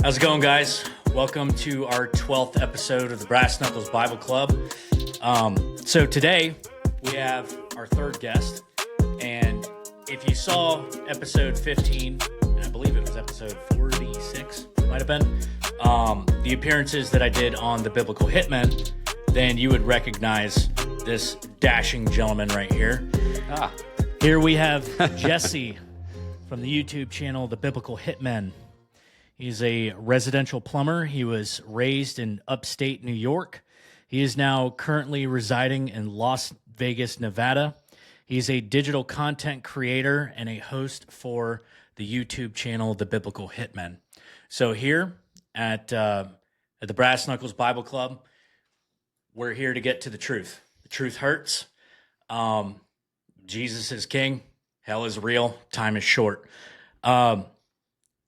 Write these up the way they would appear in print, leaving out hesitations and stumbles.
How's it going, guys? Welcome to our 12th episode of the Brass Knuckles Bible Club. So today we have our third guest, and if you saw episode 15, and I believe it was episode 46, might have been, the appearances that I did on the Biblical Hitmen, then you would recognize this dashing gentleman right here. Here we have Jesse from the YouTube channel, The Biblical Hitmen. He's a residential plumber. He was raised in upstate New York. He is now currently residing in Las Vegas, Nevada. He's a digital content creator and a host for the YouTube channel, The Biblical Hitmen. So here at the Brass Knuckles Bible Club, we're here to get to the truth. The truth hurts. Jesus is king. Hell is real. Time is short.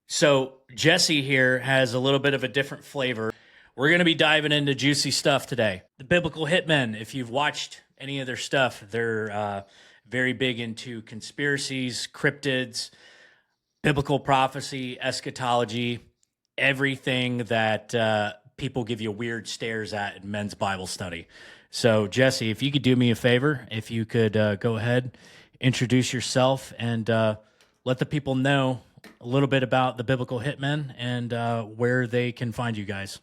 So Jesse here has a little bit of a different flavor. We're going to be diving into juicy stuff today. The Biblical Hitmen, if you've watched any of their stuff, they're very big into conspiracies, cryptids, biblical prophecy, eschatology, everything that people give you weird stares at in men's Bible study. So Jesse, if you could do me a favor, if you could go ahead, introduce yourself, and let the people know a little bit about the Biblical Hitmen and where they can find you guys.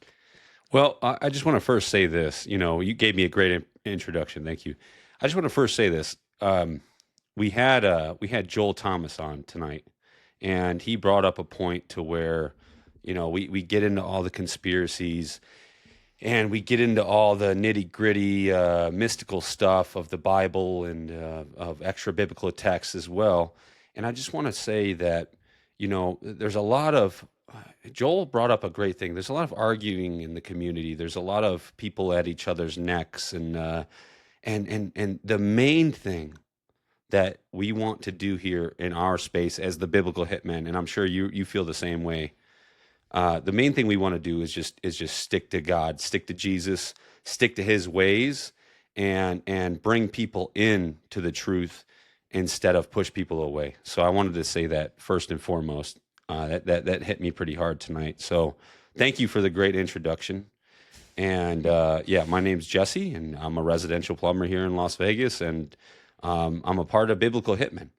Well, I just want to first say this. You know, you gave me a great introduction. Thank you. I just want to first say this. We had Joel Thomas on tonight, and he brought up a point to where, you know, we get into all the conspiracies and we get into all the nitty-gritty mystical stuff of the Bible and of extra biblical texts as well. And I just want to say that, you know, there's a lot of, Joel brought up a great thing. There's a lot of arguing in the community. There's a lot of people at each other's necks. And the main thing that we want to do here in our space as the Biblical Hitmen, and I'm sure you feel the same way, the main thing we want to do is just stick to God, stick to Jesus, stick to his ways, and bring people in to the truth instead of push people away. So I wanted to say that first and foremost. That hit me pretty hard tonight. So thank you for the great introduction. And my name's Jesse, and I'm a residential plumber here in Las Vegas, and I'm a part of Biblical Hitmen.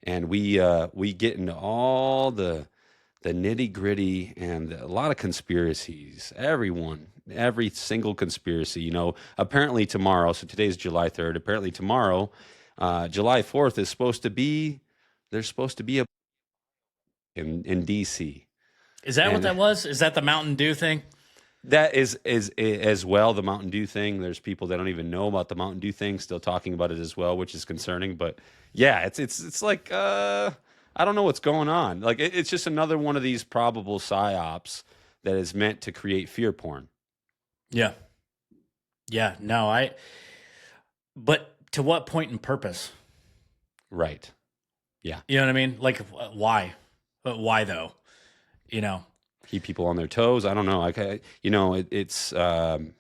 And we get into all the nitty-gritty and a lot of conspiracies. Every single conspiracy. You know, apparently tomorrow, so today's July 3rd, apparently tomorrow, July 4th is there's supposed to be a in DC. Is that what that was? Is that the Mountain Dew thing? That is as well, the Mountain Dew thing. There's people that don't even know about the Mountain Dew thing still talking about it as well, which is concerning. But yeah, it's like I don't know what's going on. Like it's just another one of these probable psyops that is meant to create fear porn. Yeah. No, but to what point and purpose? Right. Yeah. You know what I mean? Like, why? But why though? You know, keep people on their toes. I don't know. It's one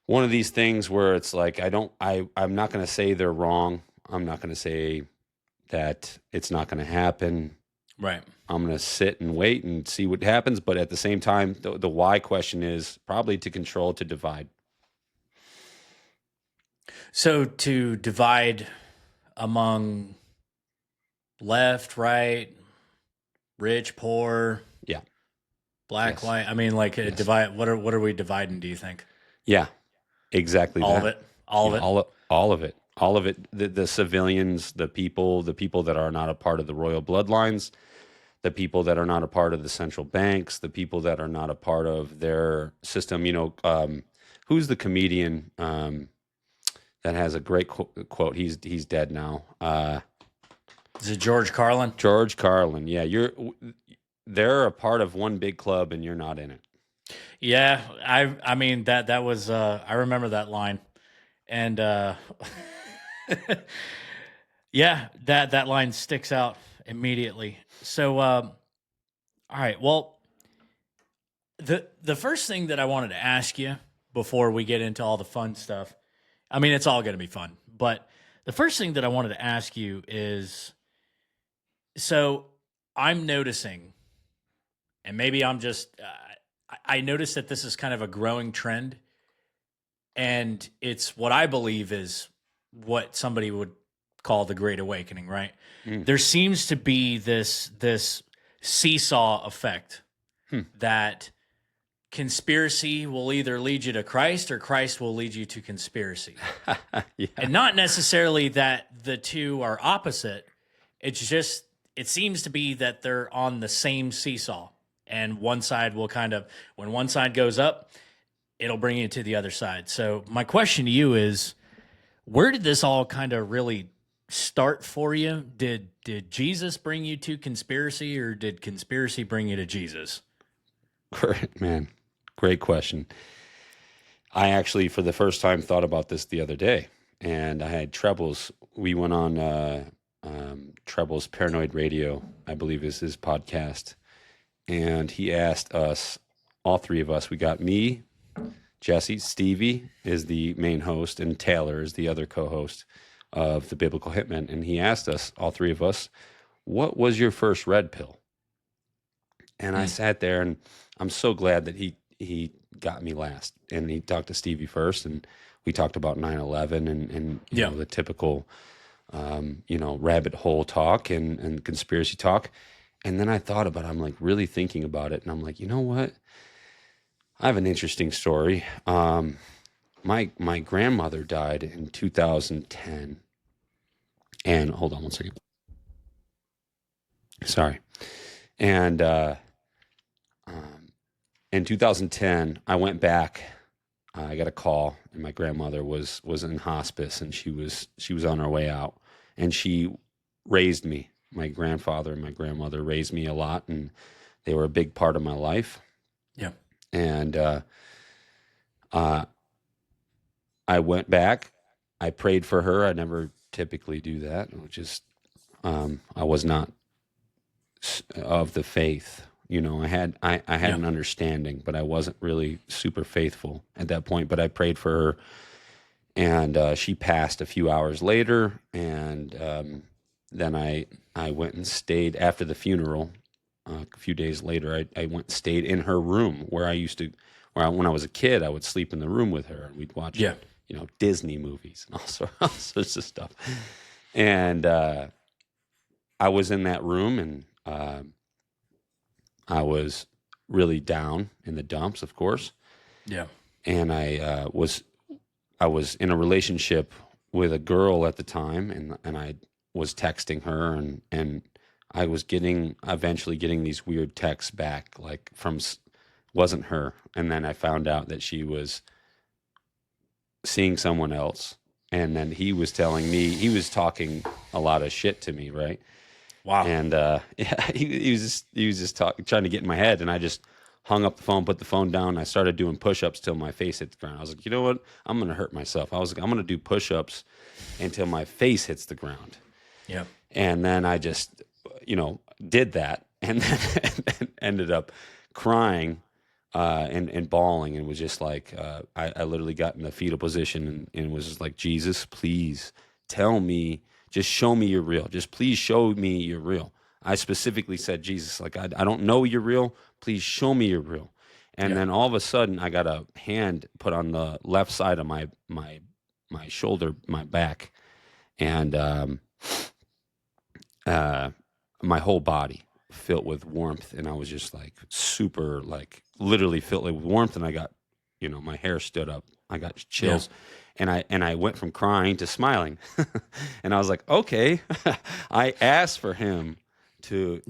of these things where it's like I'm not going to say they're wrong. I'm not going to say that it's not going to happen. Right. I'm going to sit and wait and see what happens. But at the same time, the why question is probably to control, to divide. So to divide among left, right, rich, poor, Yeah. black, Yes. white. I mean, like Yes. divide. What are we dividing? Do you think Yeah. Exactly all that. of it? All Yeah, of it. all of it. All of it. The civilians, the people that are not a part of the royal bloodlines, the people that are not a part of the central banks, the people that are not a part of their system. Who's the comedian that has a great quote? He's dead now. Is it George Carlin? George Carlin. Yeah, they're a part of one big club, and you're not in it. Yeah, I mean that was I remember that line, and yeah, that line sticks out immediately. So, all right, well, the first thing that I wanted to ask you before we get into all the fun stuff, I mean, it's all going to be fun, but the first thing that I wanted to ask you is, so I'm noticing, and maybe I'm just, I noticed that this is kind of a growing trend, and it's what I believe is what somebody would call the Great Awakening, right? Mm. There seems to be this seesaw effect that conspiracy will either lead you to Christ or Christ will lead you to conspiracy. Yeah. And not necessarily that the two are opposite. It's just, it seems to be that they're on the same seesaw. And one side will kind of, when one side goes up, it'll bring you to the other side. So my question to you is, where did this all kind of really start for you? Did Jesus bring you to conspiracy, or did conspiracy bring you to Jesus? Great, man. Great question. I actually, for the first time, thought about this the other day, and I had Trebles. We went on Trebles Paranoid Radio, I believe is his podcast, and he asked us, all three of us, we got me, Jesse, Stevie is the main host, and Taylor is the other co-host of the Biblical Hitmen, and he asked us, all three of us, what was your first red pill? And I sat there, and I'm so glad that he got me last, and he talked to Stevie first, and we talked about 9/11 and you know, the typical rabbit hole talk and conspiracy talk. And then I thought about it, I'm like really thinking about it, and I'm like, you know what? I have an interesting story. My grandmother died in 2010, and hold on one second. Sorry. And in 2010, I went back. I got a call, and my grandmother was in hospice, and she was on her way out, and she raised me. My grandfather and my grandmother raised me a lot, and they were a big part of my life. Yeah. And I went back. I prayed for her. I never typically do that. I was not of the faith. You know, I had an understanding, but I wasn't really super faithful at that point. But I prayed for her, and she passed a few hours later. And then I went and stayed after the funeral. A few days later, I went and stayed in her room where when I was a kid, I would sleep in the room with her, and we'd watch Disney movies and all sorts of stuff. And I was in that room, and I was really down in the dumps, of course. Yeah. And I was in a relationship with a girl at the time, and I was texting her, and I was eventually getting these weird texts back, like wasn't her. And then I found out that she was seeing someone else. And then he was talking a lot of shit to me, right? Wow. And he was just trying to get in my head, and I just hung up the phone, put the phone down. I started doing push-ups till my face hit the ground. I was like, you know what? I'm going to hurt myself. I was like, I'm going to do push-ups until my face hits the ground. Yeah. And then I just, did that, and then ended up crying and bawling, and was just like, I literally got in the fetal position and was just like, Jesus, please tell me. Just show me you're real. Just please show me you're real. I specifically said, Jesus, like, I don't know you're real. Please show me you're real. And then all of a sudden, I got a hand put on the left side of my shoulder, my back. And my whole body filled with warmth, and I was just like super, like literally filled with warmth, and I got, my hair stood up. I got chills, and I went from crying to smiling, and I was like, okay, I asked for him to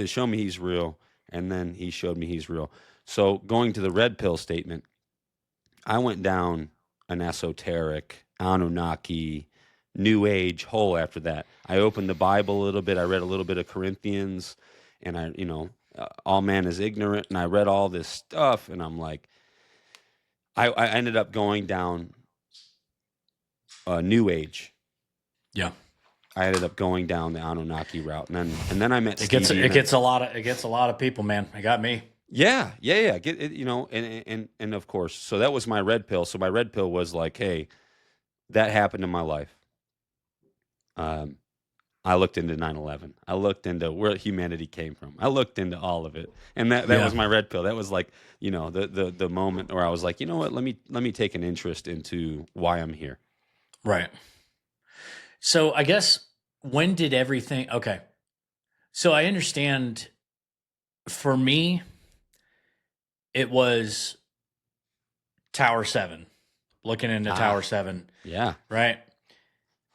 show me he's real, and then he showed me he's real. So going to the red pill statement, I went down an esoteric, Anunnaki, New Age hole after that. I opened the Bible a little bit. I read a little bit of Corinthians, and all man is ignorant, and I read all this stuff, and I'm like, I ended up going down New Age. Yeah. I ended up going down the Anunnaki route, and then I met Stevie. It gets a lot of people, man. It got me. Yeah. Get it, and of course, so that was my red pill. So my red pill was like, hey, that happened in my life. I looked into 9/11. I looked into where humanity came from. I looked into all of it, and that was my red pill. That was like, the moment where I was like, you know what? Let me take an interest into why I'm here. Right. So I guess, when did everything? Okay. So I understand. For me, it was Tower 7. Looking into Tower 7. Yeah. Right.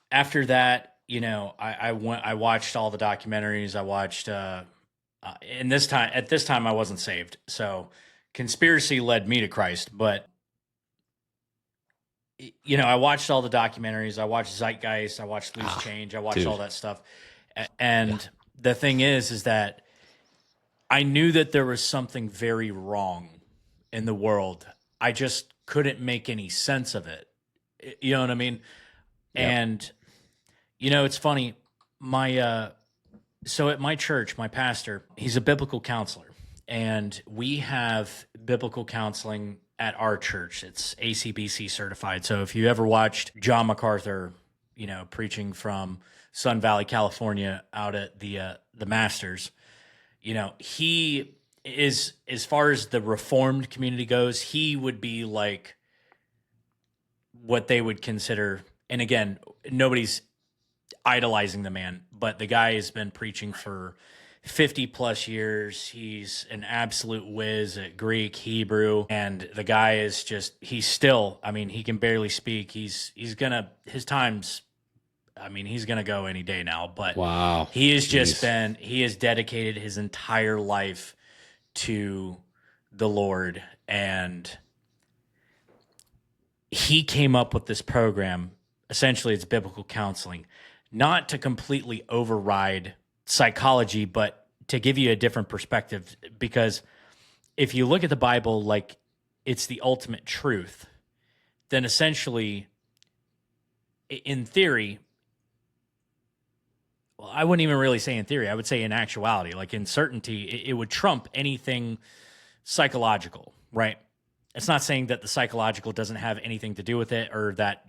After that, I watched all the documentaries. I watched, at this time I wasn't saved. So conspiracy led me to Christ, but I watched all the documentaries. I watched Zeitgeist. I watched Loose Change. I watched all that stuff. And the thing is that I knew that there was something very wrong in the world. I just couldn't make any sense of it. You know what I mean? Yep. And it's funny. So at my church, my pastor, he's a biblical counselor, and we have biblical counseling at our church. It's ACBC certified. So if you ever watched John MacArthur, preaching from Sun Valley, California, out at the Masters, he is, as far as the Reformed community goes, he would be like what they would consider, and again, nobody's idolizing the man, but the guy has been preaching for 50 plus years. He's an absolute whiz at Greek, Hebrew, and the guy is just, he's still, he can barely speak. He's gonna go any day now, but wow, he has he has dedicated his entire life to the Lord, and he came up with this program. Essentially, it's biblical counseling, not to completely override psychology, but to give you a different perspective. Because if you look at the Bible like it's the ultimate truth, then essentially, in theory, well, I wouldn't even really say in theory. I would say in actuality, like in certainty, it would trump anything psychological, right? It's not saying that the psychological doesn't have anything to do with it, or that,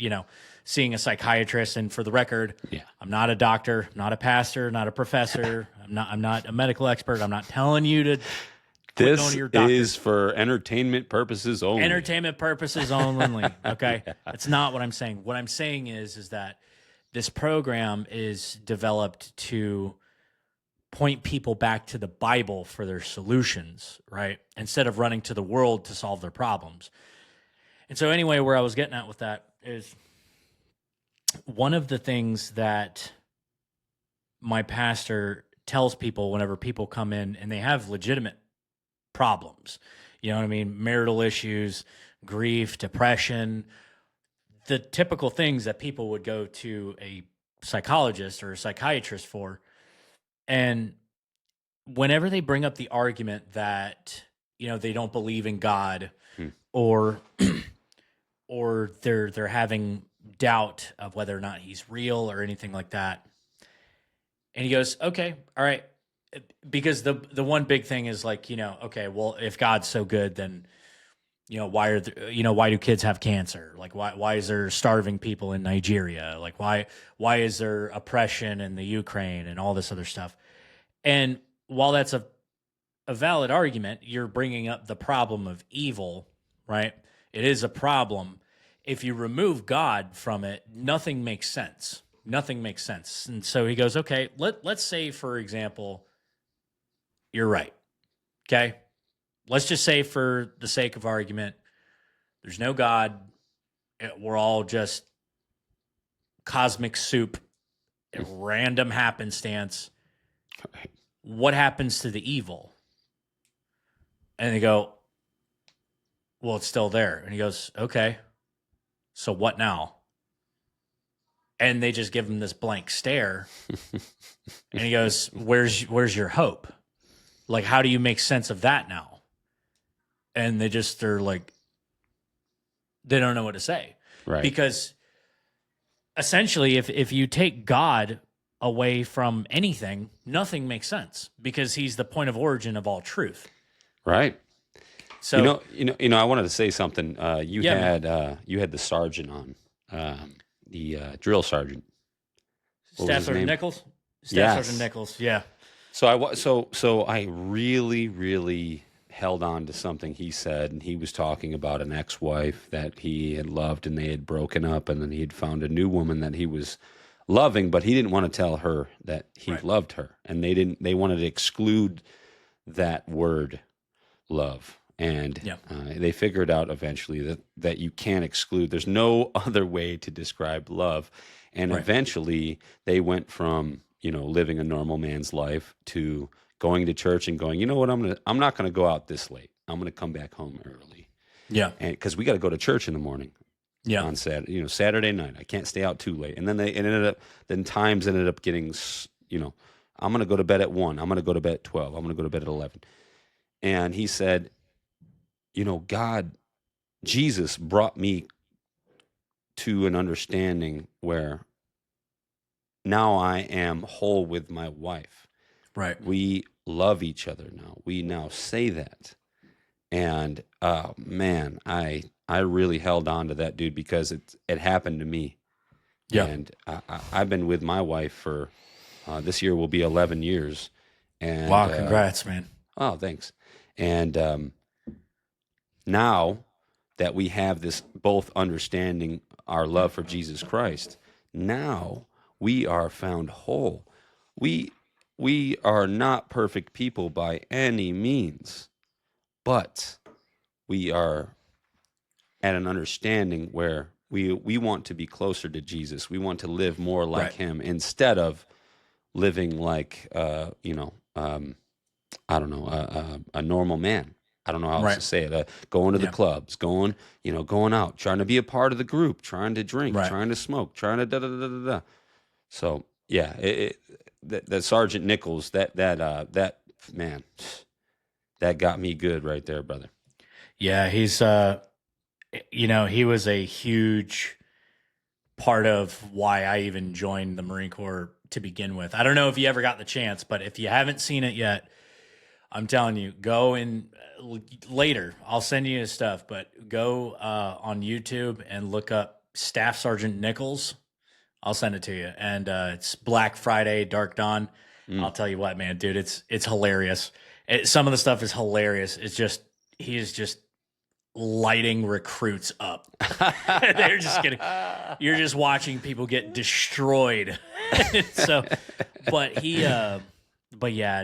seeing a psychiatrist. And for the record, I'm not a doctor, not a pastor, not a professor. I'm not a medical expert. I'm not telling you to quit going to your doctor. This is for entertainment purposes only. Entertainment purposes only. Okay. That's not what I'm saying. What I'm saying is that this program is developed to point people back to the Bible for their solutions, right? Instead of running to the world to solve their problems. And so anyway, where I was getting at with that is, one of the things that my pastor tells people whenever people come in and they have legitimate problems, marital issues, grief, depression, the typical things that people would go to a psychologist or a psychiatrist for. And whenever they bring up the argument that, they don't believe in God, or or they're having doubt of whether or not he's real or anything like that. And he goes, okay, all right. Because the one big thing is like, okay, well, if God's so good, then, why do kids have cancer? Like, why is there starving people in Nigeria? Like, why is there oppression in the Ukraine and all this other stuff? And while that's a valid argument, you're bringing up the problem of evil, right? It is a problem. If you remove God from it, nothing makes sense. Nothing makes sense. And so he goes, okay, let's say, for example, you're right. Okay. Let's just say, for the sake of argument, there's no God. We're all just cosmic soup, random happenstance. What happens to the evil? And they go, well, it's still there. And he goes, okay, so what now? And they just give him this blank stare. And he goes, where's your hope? Like, how do you make sense of that now? And they're like, they don't know what to say. Right. Because essentially, if you take God away from anything, nothing makes sense, because he's the point of origin of all truth. Right. So I wanted to say something. You man. had the sergeant on, the drill sergeant. Staff Sergeant Nichols. Sergeant Nichols. Yeah. So I really, really held on to something he said, and he was talking about an ex-wife that he had loved, and they had broken up, and then he had found a new woman that he was loving, but he didn't want to tell her that he loved her, and they wanted to exclude that word love. And they figured out eventually that you can't exclude. There's no other way to describe love. And eventually they went from, living a normal man's life to going to church and going, you know what, I'm not going to go out this late. I'm going to come back home early. Yeah. And because we got to go to church in the morning. Yeah. On Saturday, Saturday night. I can't stay out too late. And then times ended up getting, I'm going to go to bed at 1. I'm going to go to bed at 12. I'm going to go to bed at 11. And he said, Jesus brought me to an understanding where now I am whole with my wife. Right. We love each other now. We now say that. And man, I really held on to that, dude, because it happened to me. Yeah. And I've been with my wife for this year will be 11 years. And wow, congrats, man. Oh, thanks. And now that we have this both understanding our love for Jesus Christ, now we are found whole. We are not perfect people by any means, but we are at an understanding where we want to be closer to Jesus. We want to live more like him instead of living like, I don't know, a normal man. I don't know how else to say it. Going to the clubs, going out, trying to be a part of the group, trying to drink, trying to smoke, trying to da-da-da-da-da. So, yeah, that Sergeant Nichols, that man, that got me good right there, brother. Yeah, he's, he was a huge part of why I even joined the Marine Corps to begin with. I don't know if you ever got the chance, but if you haven't seen it yet, I'm telling you, go in later. I'll send you his stuff, but go on YouTube and look up Staff Sergeant Nichols. I'll send it to you. And it's Black Friday, Dark Dawn. I'll tell you what, man, dude, it's hilarious. Some of the stuff is hilarious. He is just lighting recruits up. They're just getting, you're just watching people get destroyed. So, but yeah,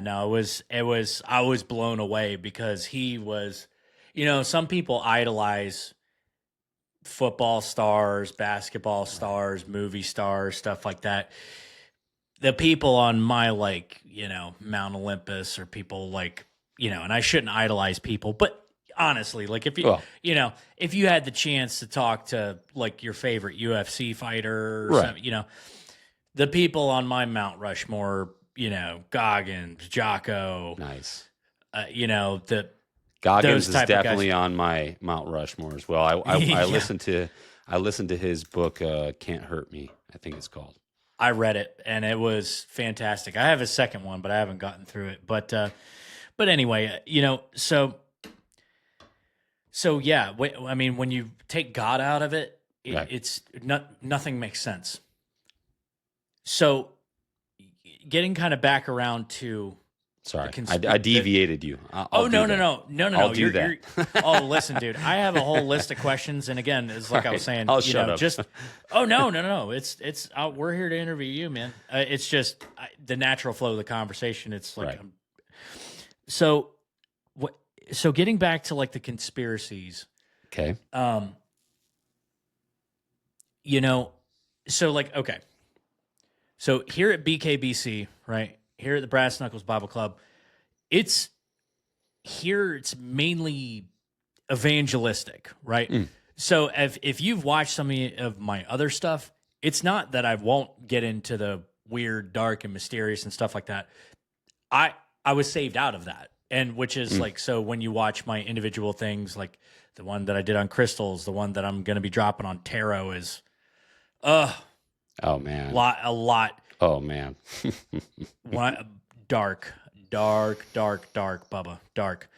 no, it was, I was blown away because he was, some people idolize football stars, basketball stars, movie stars, stuff like that. The people on my, Mount Olympus are people and I shouldn't idolize people, but honestly, if you, if you had the chance to talk to your favorite UFC fighter or something, the people on my Mount Rushmore, Goggins, Jocko. Nice. Goggins is definitely on my Mount Rushmore as well. I listened to his book, Can't Hurt Me, I think it's called. I read it and it was fantastic. I have a second one, but I haven't gotten through it. But anyway, so yeah, I mean, when you take God out of it, it's nothing makes sense. So getting kind of back around to Sorry, I deviated you. I'll no. I'll do that. Oh, listen, dude, I have a whole list of questions, and again, it's like I was saying, I'll shut up. just no. It's we're here to interview you, man. It's just the natural flow of the conversation. It's like, Right. So getting back to like the conspiracies, Okay. So like, okay, so here at BKBC, right here at the Brass Knuckles Bible Club, it's mainly evangelistic, right? So if you've watched some of my other stuff, it's not that I won't get into the weird, dark, and mysterious and stuff like that. I was saved out of that, and which is like, so when you watch my individual things, like the one that I did on crystals, the one that I'm going to be dropping on tarot is, oh man, a lot. Oh man, dark, Bubba, dark.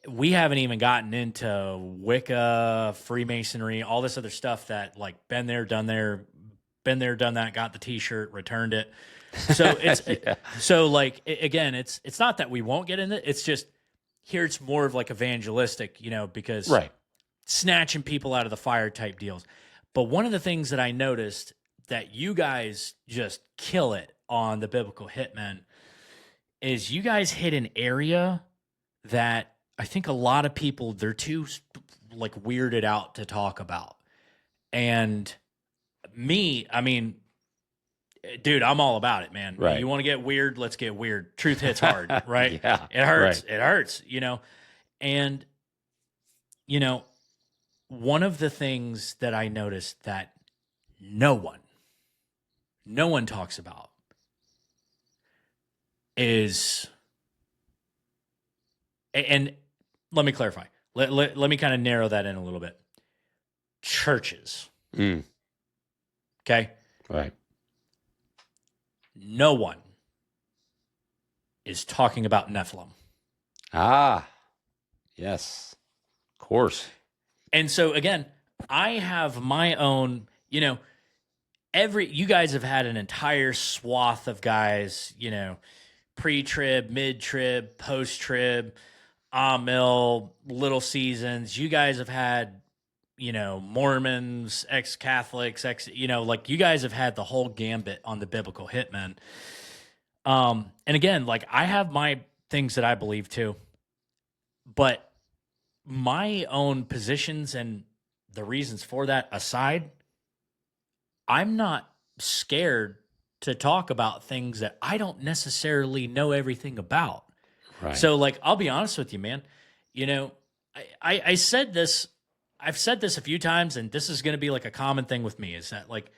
We haven't even gotten into Wicca, Freemasonry, all this other stuff that like been there, done that, got the T-shirt, returned it. So it's so like again, it's not that we won't get in it. It's just here it's more of like evangelistic, because snatching people out of the fire type deals. But one of the things that I noticed that you guys just kill it on the Biblical Hitmen is you guys hit an area that I think a lot of people, they're too like weirded out to talk about. And me, I mean, dude, I'm all about it, man. Right. You want to get weird? Let's get weird. Truth hits hard, right? Yeah, it hurts. right. It hurts, And, one of the things that I noticed that no one talks about is, and let me clarify. Let me kind of narrow that in a little bit. Churches. Okay? Right. No one is talking about Nephilim. Ah, yes, of course. And so again, I have my own, you guys have had an entire swath of guys, pre-trib, mid-trib, post-trib, Amil, Little Seasons. You guys have had, Mormons, ex-Catholics, like you guys have had the whole gambit on the Biblical Hitmen. And again, like I have my things that I believe too, but my own positions and the reasons for that aside, I'm not scared to talk about things that I don't necessarily know everything about. Right. So like, I'll be honest with you, man, I said this, I've said this a few times, and this is going to be like a common thing with me is that like,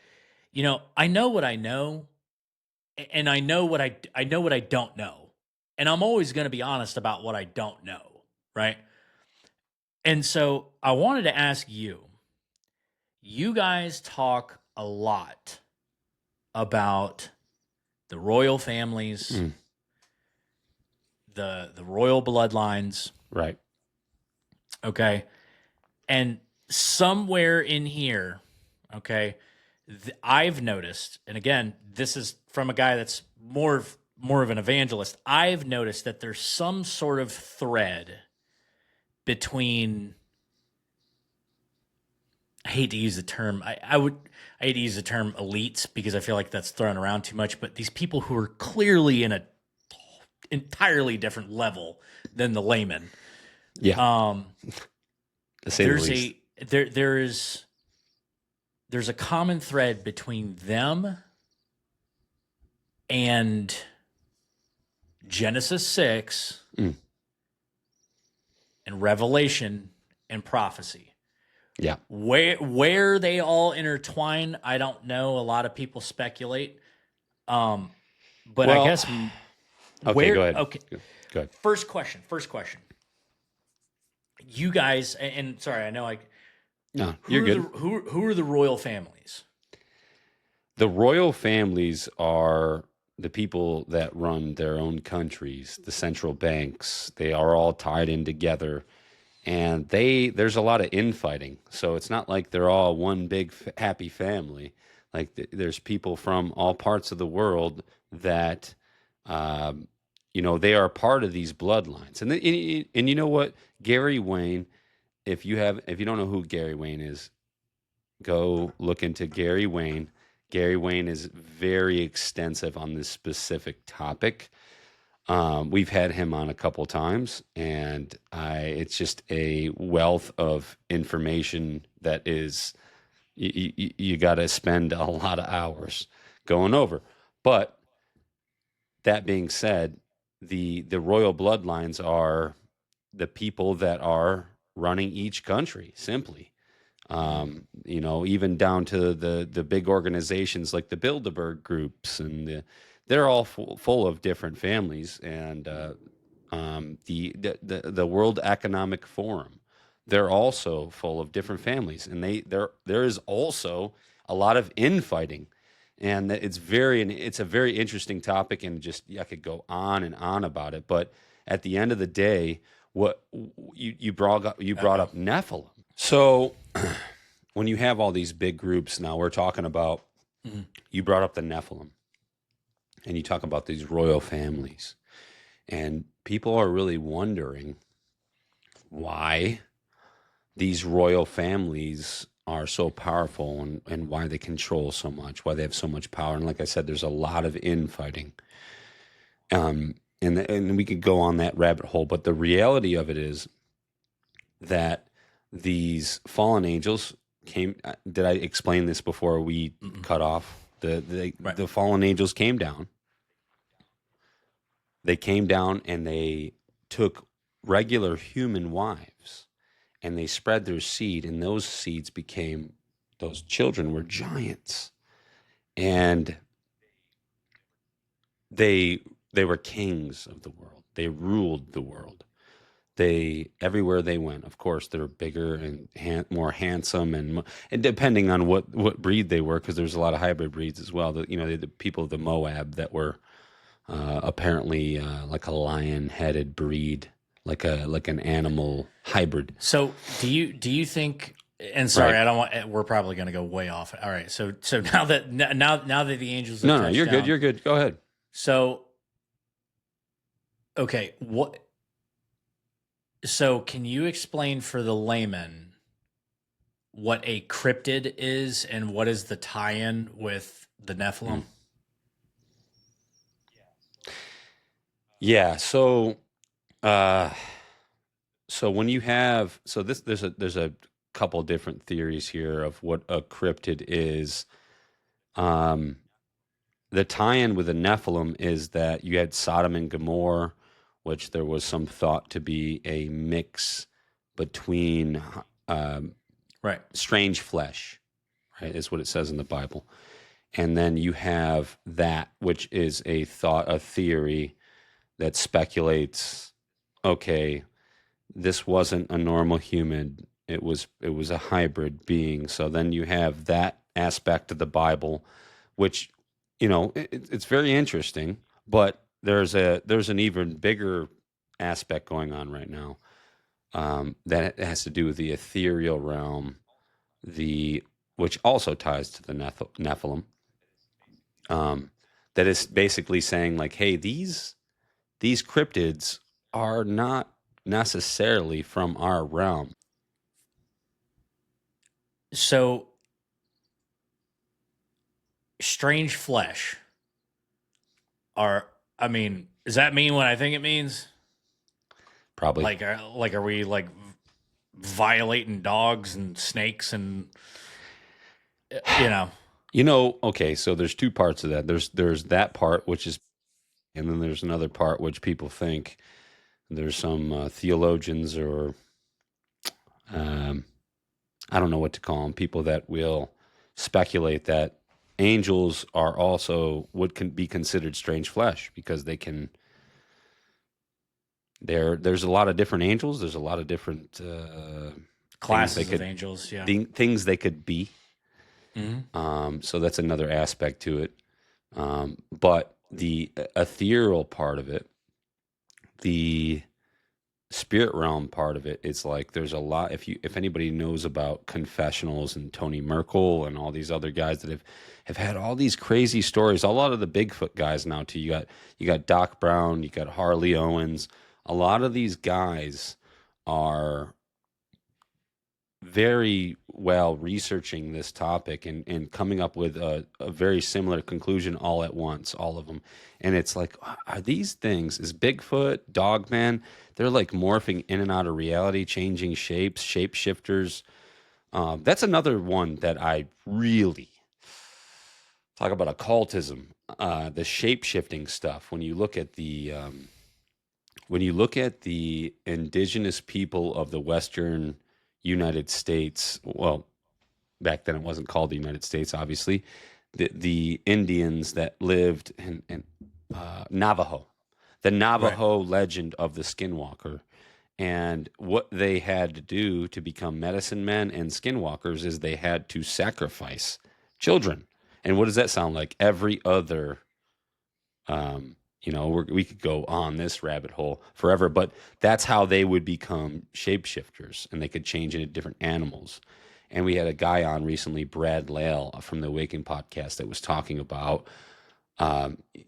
I know what I know, and I know what I know what I don't know. And I'm always going to be honest about what I don't know. Right. And so I wanted to ask you guys talk a lot about the royal families, the royal bloodlines. Right. Okay. And somewhere in here, okay, I've noticed, and again, this is from a guy that's more of an evangelist. I've noticed that there's some sort of thread between, I hate to use the term, I hate to use the term elites because I feel like that's thrown around too much, but these people who are clearly in a entirely different level than the layman. Yeah. There's a common thread between them and Genesis 6 and Revelation and prophecy. Yeah. Where they all intertwine, I don't know. A lot of people speculate. But I guess okay, go ahead. Okay. Go ahead. First question. You guys, and sorry, I know no, you're good. Who are the royal families? The royal families are the people that run their own countries, the central banks. They are all tied in together, and there's a lot of infighting. So it's not like they're all one big happy family. Like there's people from all parts of the world that They are part of these bloodlines. And you know what? Gary Wayne, if you don't know who Gary Wayne is, go look into Gary Wayne. Gary Wayne is very extensive on this specific topic. We've had him on a couple times, and it's just a wealth of information that is you got to spend a lot of hours going over. But that being said, the royal bloodlines are the people that are running each country, simply. Even down to the big organizations like the Bilderberg groups, and they're all full of different families. And the World Economic Forum, they're also full of different families, and there is also a lot of infighting. And it's a very interesting topic, and just I could go on and on about it. But at the end of the day, what you brought up Nephilim. So when you have all these big groups, now we're talking about, you brought up the Nephilim, and you talk about these royal families, and people are really wondering why these royal families are so powerful, and why they control so much, why they have so much power. And like I said, there's a lot of infighting. And we could go on that rabbit hole, but the reality of it is that these fallen angels came. Did I explain this before we cut off? The fallen angels came down. They came down and they took regular human wives, and they spread their seed, and those children were giants. And they were kings of the world. They ruled the world. Everywhere they went, of course, they're bigger and more handsome, and depending on what breed they were, because there's a lot of hybrid breeds as well. The people of the Moab that were apparently like a lion-headed breed, like an animal hybrid. So do you think? And sorry, Right. I don't want. We're probably going to go way off. All right. So now that the angels have No, touched you're down, good. You're good. Go ahead. So okay, what? So can you explain for the layman what a cryptid is, and what is the tie-in with the Nephilim? Yeah. So when you have there's a couple different theories here of what a cryptid is. The tie-in with the Nephilim is that you had Sodom and Gomorrah, which there was some thought to be a mix between Right. strange flesh, right, is what it says in the Bible. And then you have that, which is a theory that speculates, okay, this wasn't a normal human. It was a hybrid being. So then you have that aspect of the Bible, which, it's very interesting, but there's an even bigger aspect going on right now, that has to do with the ethereal realm, which also ties to the Nephilim. That is basically saying, like, hey, these cryptids are not necessarily from our realm. So strange flesh does that mean what I think it means? Probably. Like are we like violating dogs and snakes and Okay, so there's two parts of that. There's that part, which is, and then there's another part which people think, there's some theologians, or I don't know what to call them, people that will speculate that angels are also can be considered strange flesh, because they can. There's a lot of different angels. There's a lot of different classes of angels. Yeah, things they could be. Mm-hmm. So that's another aspect to it. But the ethereal part of it, the spirit realm part of it, it's like there's a lot. If anybody knows about confessionals and Tony Merkel and all these other guys that have had all these crazy stories, a lot of the Bigfoot guys now too. You got Doc Brown, you got Harley Owens. A lot of these guys are very well researching this topic and coming up with a very similar conclusion all at once, all of them. And it's like, are these things, is Bigfoot, Dogman, they're like morphing in and out of reality, changing shapes, shapeshifters. That's another one that I really talk about occultism, the shape-shifting stuff. When you look at the indigenous people of the Western United States, well, back then it wasn't called the United States, obviously, the Indians that lived in Navajo, the Navajo legend of the skinwalker, and what they had to do to become medicine men and skinwalkers is they had to sacrifice children. And what does that sound like? Every other, we could go on this rabbit hole forever, but that's how they would become shapeshifters, and they could change into different animals. And we had a guy on recently, Brad Lale from the Awakening podcast, that was talking about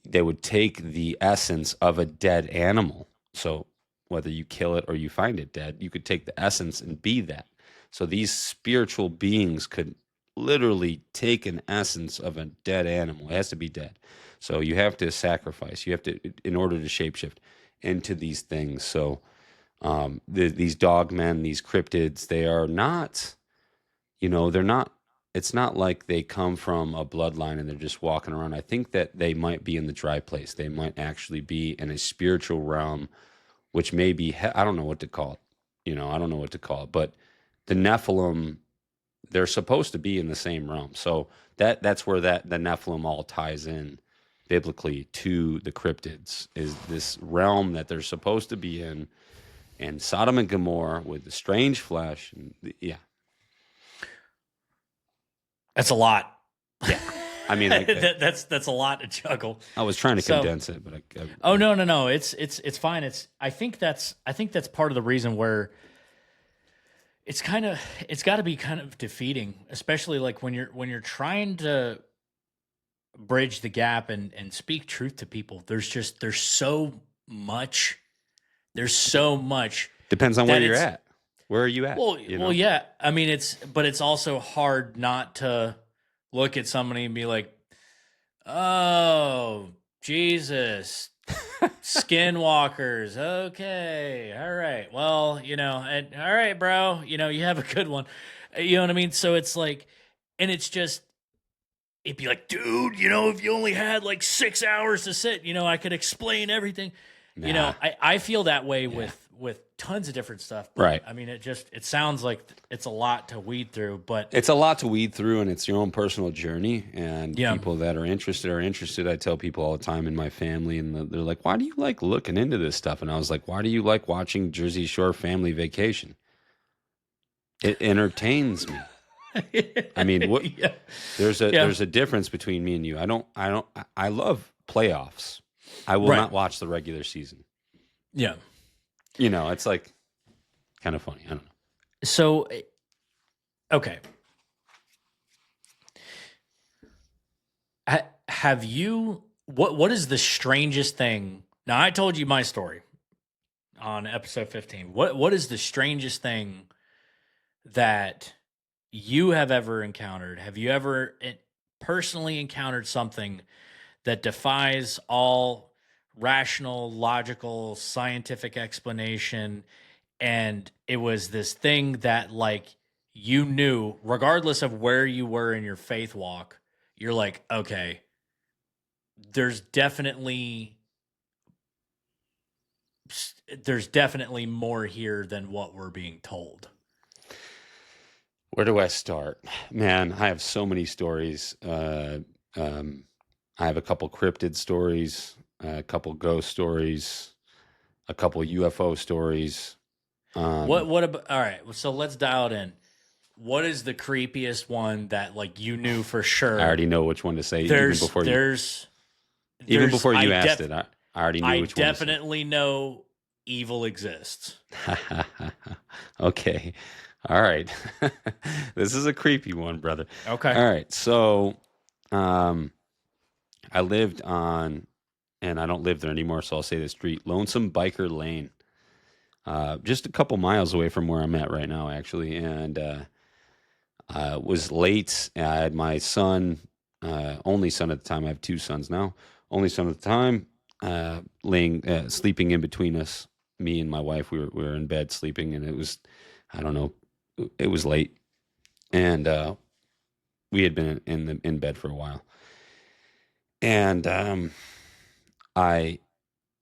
they would take the essence of a dead animal. So whether you kill it or you find it dead, you could take the essence and be that. So these spiritual beings could literally take an essence of a dead animal. It has to be dead. So you have to sacrifice. You have to, in order to shapeshift into these things. So these dogmen, these cryptids, they are not, they're not, it's not like they come from a bloodline and they're just walking around. I think that they might be in the dry place. They might actually be in a spiritual realm, which may be, I don't know what to call it. I don't know what to call it. But the Nephilim, they're supposed to be in the same realm. So that's where the Nephilim all ties in biblically to the cryptids, is this realm that they're supposed to be in, and Sodom and Gomorrah with the strange flesh. And that's a lot. Yeah. I mean, that's a lot to juggle. I was trying to condense it, but no. It's fine. I think that's part of the reason where it's got to be kind of defeating, especially like when you're trying to bridge the gap and speak truth to people. There's so much. Depends on where you're at. Where are you at? Well, yeah. I mean, it's also hard not to look at somebody and be like, oh, Jesus, skinwalkers. Okay. All right. Well, all right, bro, you have a good one. You know what I mean? So it's like, and it's just, it'd be like, dude, if you only had like 6 hours to sit, I could explain everything. Nah. I feel that way with tons of different stuff. But, right. I mean, it sounds like it's a lot to weed through, but it's a lot to weed through, and it's your own personal journey. And people that are interested. I tell people all the time in my family, and they're like, why do you like looking into this stuff? And I was like, why do you like watching Jersey Shore Family Vacation? It entertains me. I mean, there's a difference between me and you. I love playoffs. I will not watch the regular season. Yeah. It's like kind of funny. I don't know. So, okay. Have you, what is the strangest thing? Now, I told you my story on episode 15. What is the strangest thing that you have ever encountered? Have you ever personally encountered something that defies all rational, logical, scientific explanation, and it was this thing that, like, you knew, regardless of where you were in your faith walk, you're like, okay, there's definitely more here than what we're being told? Where do I start? Man, I have so many stories. I have a couple cryptid stories, a couple ghost stories, a couple UFO stories. What about, all right, so let's dial it in. What is the creepiest one that, like, you knew for sure? I already know which one to say. Even before you asked it, I already knew which one. I definitely know evil exists. Okay. All right. This is a creepy one, brother. Okay. All right. So, I lived on, and I don't live there anymore, so I'll say the street, Lonesome Biker Lane, just a couple miles away from where I'm at right now, actually. And was late. I had my son, only son at the time. I have two sons now. Only son at the time, sleeping in between us. Me and my wife, we were in bed sleeping, and it was, I don't know, it was late, and we had been in bed for a while, and I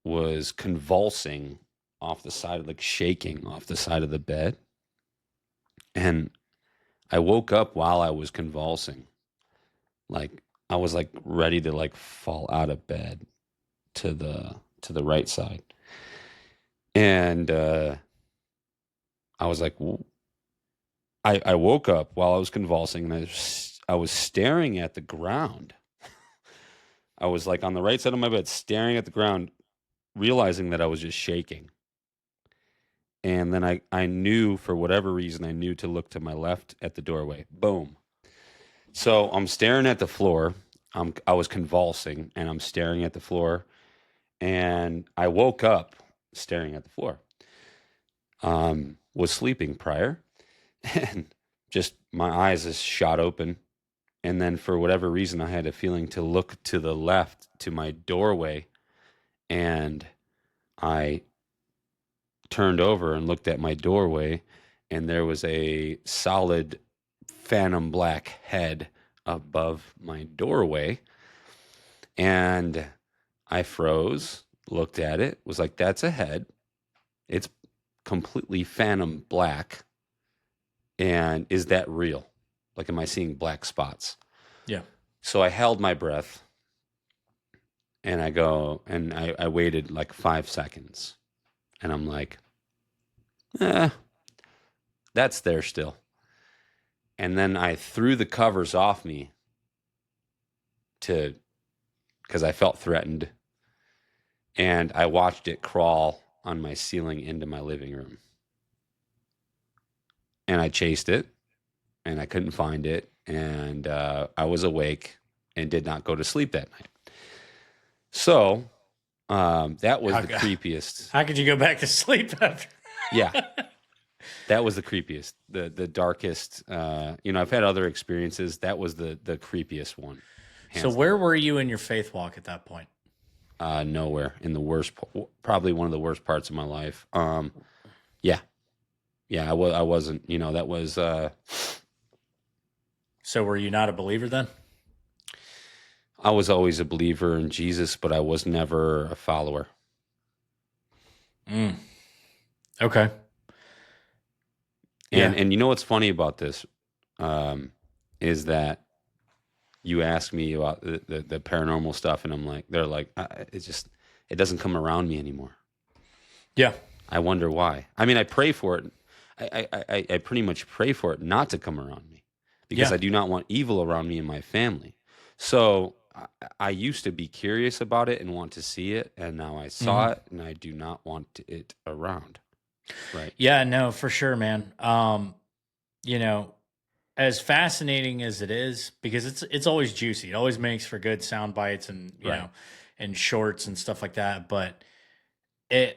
was convulsing off the side, like shaking off the side of the bed, and I woke up while I was convulsing, like I was like ready to like fall out of bed to the right side, and I was like, I woke up while I was convulsing, and I was staring at the ground. I was like on the right side of my bed, staring at the ground, realizing that I was just shaking. And then I knew, for whatever reason, I knew to look to my left at the doorway. Boom. So I'm staring at the floor. I was convulsing, and I'm staring at the floor. And I woke up staring at the floor. Was sleeping prior, and just my eyes just shot open. And then for whatever reason, I had a feeling to look to the left to my doorway, and I turned over and looked at my doorway, and there was a solid phantom black head above my doorway. And I froze, looked at it, was like, that's a head. It's completely phantom black. And is that real? Like, am I seeing black spots? Yeah. So I held my breath, and I waited like 5 seconds, and I'm like, that's there still. And then I threw the covers off me because I felt threatened, and I watched it crawl on my ceiling into my living room. And I chased it, and I couldn't find it, and I was awake and did not go to sleep that night. So that was the creepiest. How could you go back to sleep after? Yeah, that was the creepiest, the darkest. I've had other experiences. That was the creepiest one. So where were you in your faith walk at that point? Nowhere. In the worst, probably one of the worst parts of my life. Yeah, I wasn't. That was. So were you not a believer then? I was always a believer in Jesus, but I was never a follower. Okay. And you know what's funny about this is that you ask me about the paranormal stuff, and I'm like, they're like, it doesn't come around me anymore. Yeah. I wonder why. I mean, I pray for it. I pretty much pray for it not to come around me, because I do not want evil around me and my family. So I used to be curious about it and want to see it, and now I saw it, and I do not want it around. Right. Yeah, no, for sure, man. As fascinating as it is, because it's always juicy. It always makes for good sound bites and and shorts and stuff like that. But I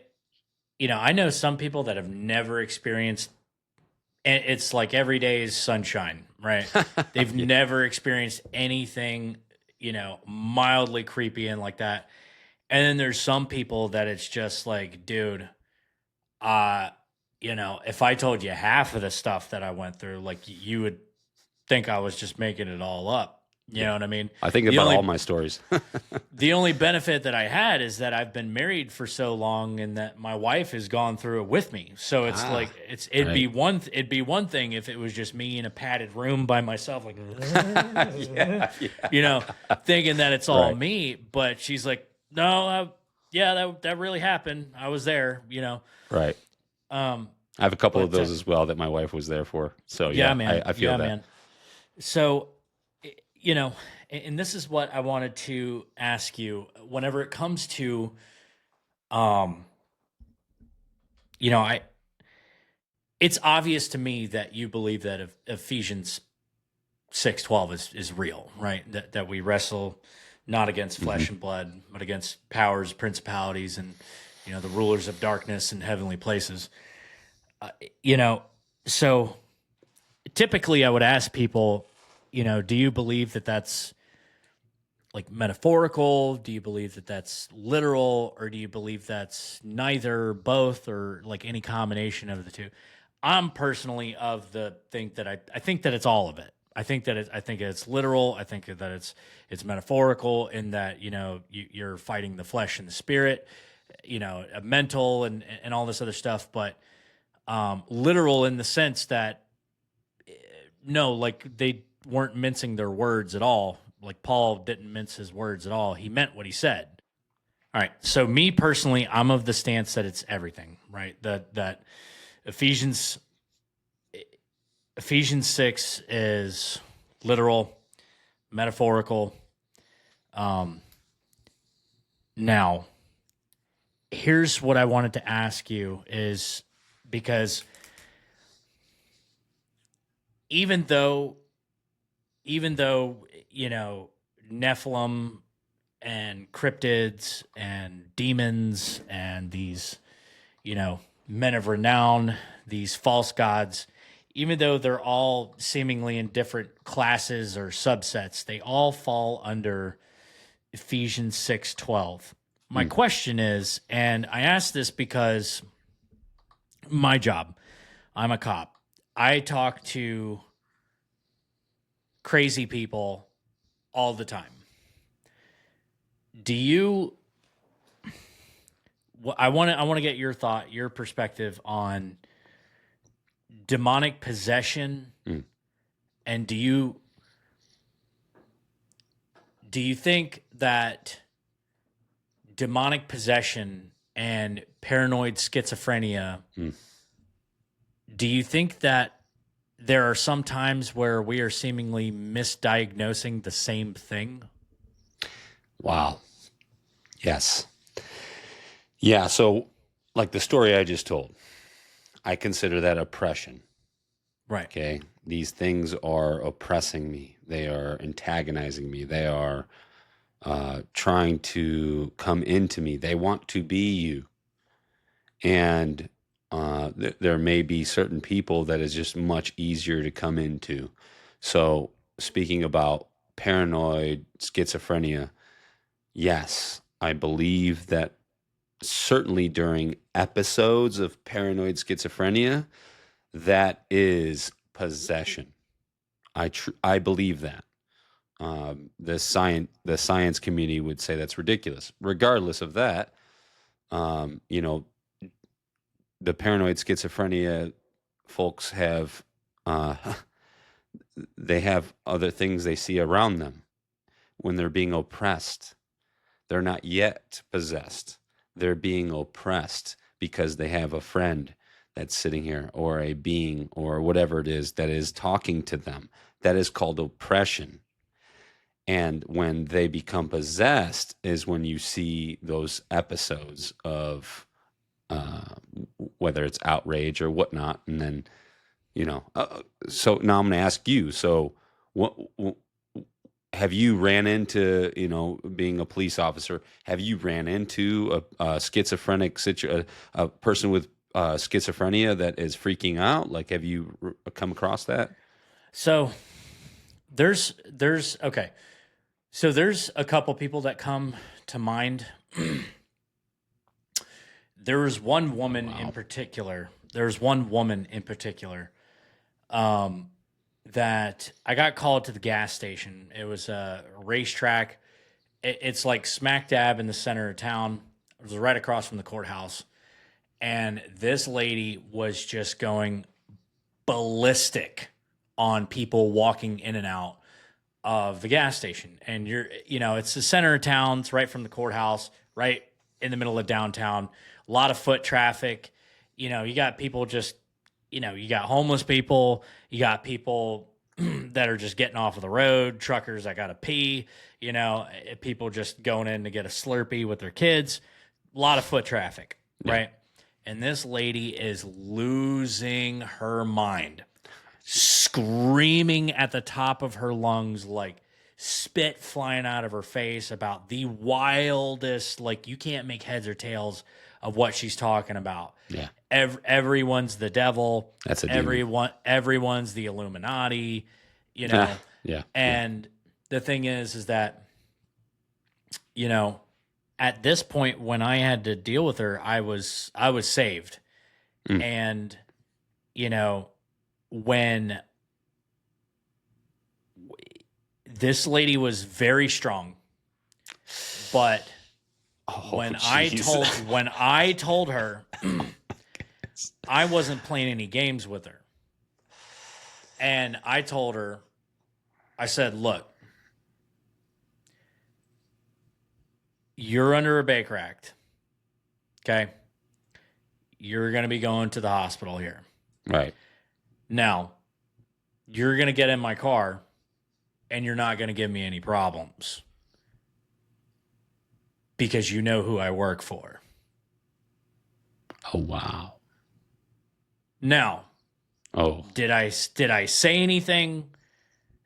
know some people that have never experienced, and it's like every day is sunshine, right? They've never experienced anything, mildly creepy and like that. And then there's some people that it's just like, dude, if I told you half of the stuff that I went through, like you would think I was just making it all up. You know what I mean? I think about all my stories. The only benefit that I had is that I've been married for so long, and that my wife has gone through it with me. So it's it'd be one thing if it was just me in a padded room by myself, like, thinking that it's all me. But she's like, no, that really happened. I was there, Right. I have a couple of those as well that my wife was there for. So man, I feel that. Man. So, and this is what I wanted to ask you. Whenever it comes to, it's obvious to me that you believe that Ephesians 6:12 is real, right? That we wrestle not against flesh and blood, but against powers, principalities, and the rulers of darkness in heavenly places. So typically I would ask people, do you believe that that's like metaphorical? Do you believe that that's literal, or do you believe that's neither, both, or like any combination of the two? I'm personally of the think that I think that it's all of it. I think it's literal. I think that it's metaphorical in that you're fighting the flesh and the spirit, a mental and all this other stuff, but literal in the sense that no, like they weren't mincing their words at all. Like Paul didn't mince his words at all. He meant what he said. All right. So me personally, I'm of the stance that it's everything, right? That Ephesians 6 is literal, metaphorical. Now, here's what I wanted to ask you is because even though Nephilim and cryptids and demons and these men of renown, these false gods, even though they're all seemingly in different classes or subsets, they all fall under Ephesians 6:12. My question is, and I ask this because my job, I'm a cop. I talk to crazy people all the time. I want to get your thought, your perspective on demonic possession, and do you think that demonic possession and paranoid schizophrenia, do you think that there are some times where we are seemingly misdiagnosing the same thing? Wow. Yes. Yeah. So like the story I just told, I consider that oppression. Right. Okay. These things are oppressing me. They are antagonizing me. They are trying to come into me. They want to be you. And there may be certain people that is just much easier to come into. So speaking about paranoid schizophrenia, yes, I believe that certainly during episodes of paranoid schizophrenia, that is possession. I believe that. The science community would say that's ridiculous. Regardless of that, the paranoid schizophrenia folks have they have other things they see around them when they're being oppressed. They're not yet possessed. They're being oppressed because they have a friend that's sitting here, or a being, or whatever it is that is talking to them. That is called oppression. And when they become possessed is when you see those episodes of whether it's outrage or whatnot. And then, so now I'm going to ask you, so what have you ran into, being a police officer, have you ran into a schizophrenic a person with schizophrenia that is freaking out? Like, have you come across that? So there's okay. So there's a couple people that come to mind. There was one woman in particular. That I got called to the gas station. It was a racetrack. It's like smack dab in the center of town. It was right across from the courthouse. And this lady was just going ballistic on people walking in and out of the gas station. And it's the center of town. It's right from the courthouse, right in the middle of downtown. A lot of foot traffic. You got people just, you got homeless people. You got people that are just getting off of the road, truckers that got to pee, people just going in to get a Slurpee with their kids. A lot of foot traffic, right? and this lady is losing her mind, screaming at the top of her lungs, like spit flying out of her face about the wildest, like you can't make heads or tails of what she's talking about. Yeah. Everyone's the devil. That's a demon. Everyone's the Illuminati, you know. Yeah. And the thing is that, you know, at this point when I had to deal with her, I was saved. And, you know, when this lady was very strong, but when I told her I wasn't playing any games with her, and I told her, I said, look, you're under a Baker Act, okay? You're going to be going to the hospital here. Right. Now, you're going to get in my car, and you're not going to give me any problems because you know who I work for. Oh, wow. Now, did I say anything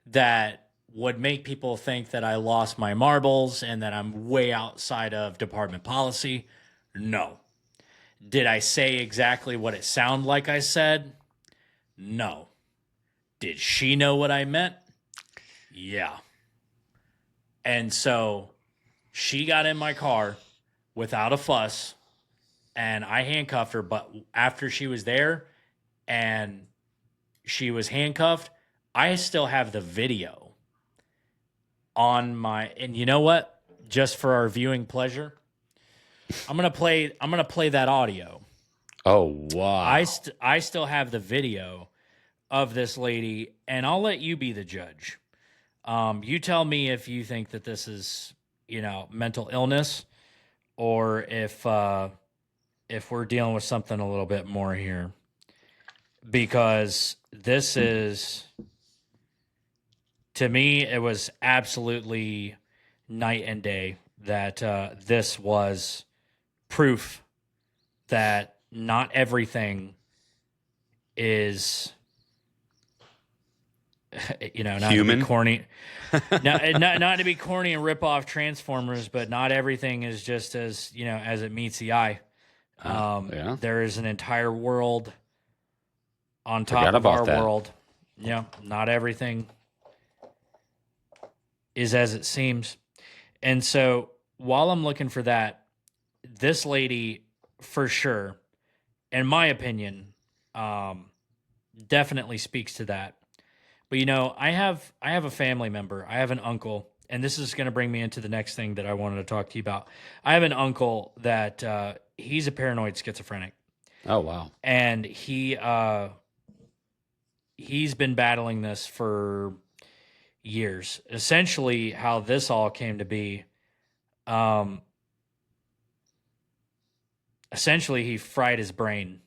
that would make people think that I lost my marbles and that I'm way outside of department policy? No. Did I say exactly what it sounded like I said? No. Did she know what I meant? Yeah. And so she got in my car without a fuss, and I handcuffed her. But after she was there and she was handcuffed, I still have the video on my, and you know what? Just for our viewing pleasure, I'm gonna play that audio. Oh, wow. I still have the video of this lady, and I'll let you be the judge. You tell me if you think that this is, you know, mental illness, or if we're dealing with something a little bit more here, because this is, to me, it was absolutely night and day that this was proof that not everything is, you know, not human. To be corny, not to be corny and rip off Transformers, but not everything is just as, you know, as it meets the eye. Yeah. There is an entire world on top of our world. Yeah, not everything is as it seems. And so while I'm looking for that, this lady, for sure, in my opinion, definitely speaks to that. But, you know, I have a family member. I have an uncle, and this is going to bring me into the next thing that I wanted to talk to you about. I have an uncle that he's a paranoid schizophrenic. Oh, wow. And he's been battling this for years. Essentially, how this all came to be, essentially he fried his brain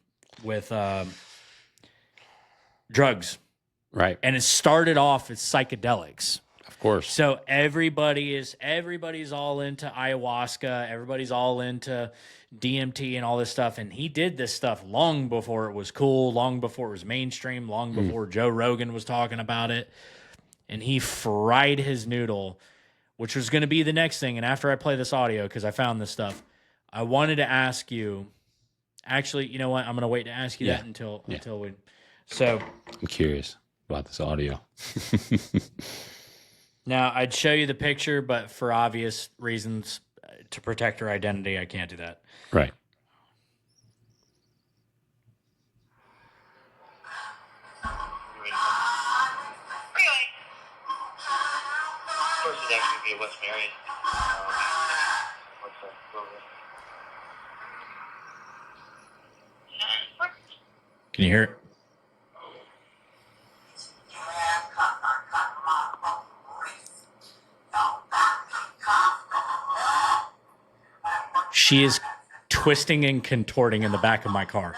with drugs. Right. And it started off as psychedelics. Of course. So everybody's all into ayahuasca, everybody's all into DMT and all this stuff, and he did this stuff long before it was cool, long before it was mainstream, long before Joe Rogan was talking about it. And he fried his noodle, which was going to be the next thing. And after I play this audio, because I found this stuff, I wanted to ask you, actually, you know what? I'm going to wait to ask you that until we, so. I'm curious about this audio. Now, I'd show you the picture, but for obvious reasons, to protect her identity, I can't do that. Right. First is actually be West Marion. Can you hear it? She is twisting and contorting in the back of my car.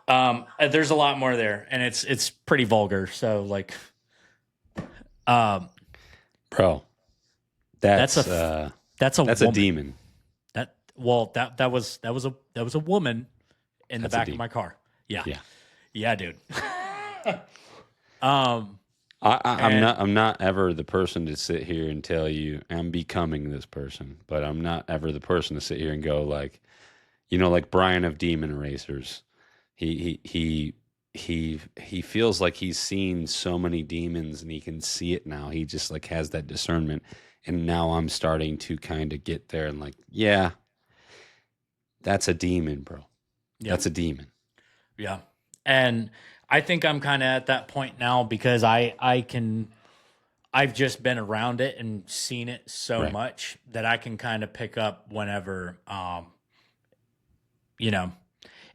There's a lot more there, and it's pretty vulgar. So like, bro, that's a that's woman. a demon. That was a woman in the back of my car. Yeah, dude. I'm not ever the person to sit here and tell you I'm becoming this person, but I'm not ever the person to sit here and go like, like Brian of Demon Erasers. He feels like he's seen so many demons and he can see it now. He just like has that discernment. And now I'm starting to kind of get there and like, yeah, that's a demon, bro. Yeah. That's a demon. Yeah. And I think I'm kind of at that point now because I've just been around it and seen it so much that I can kind of pick up whenever,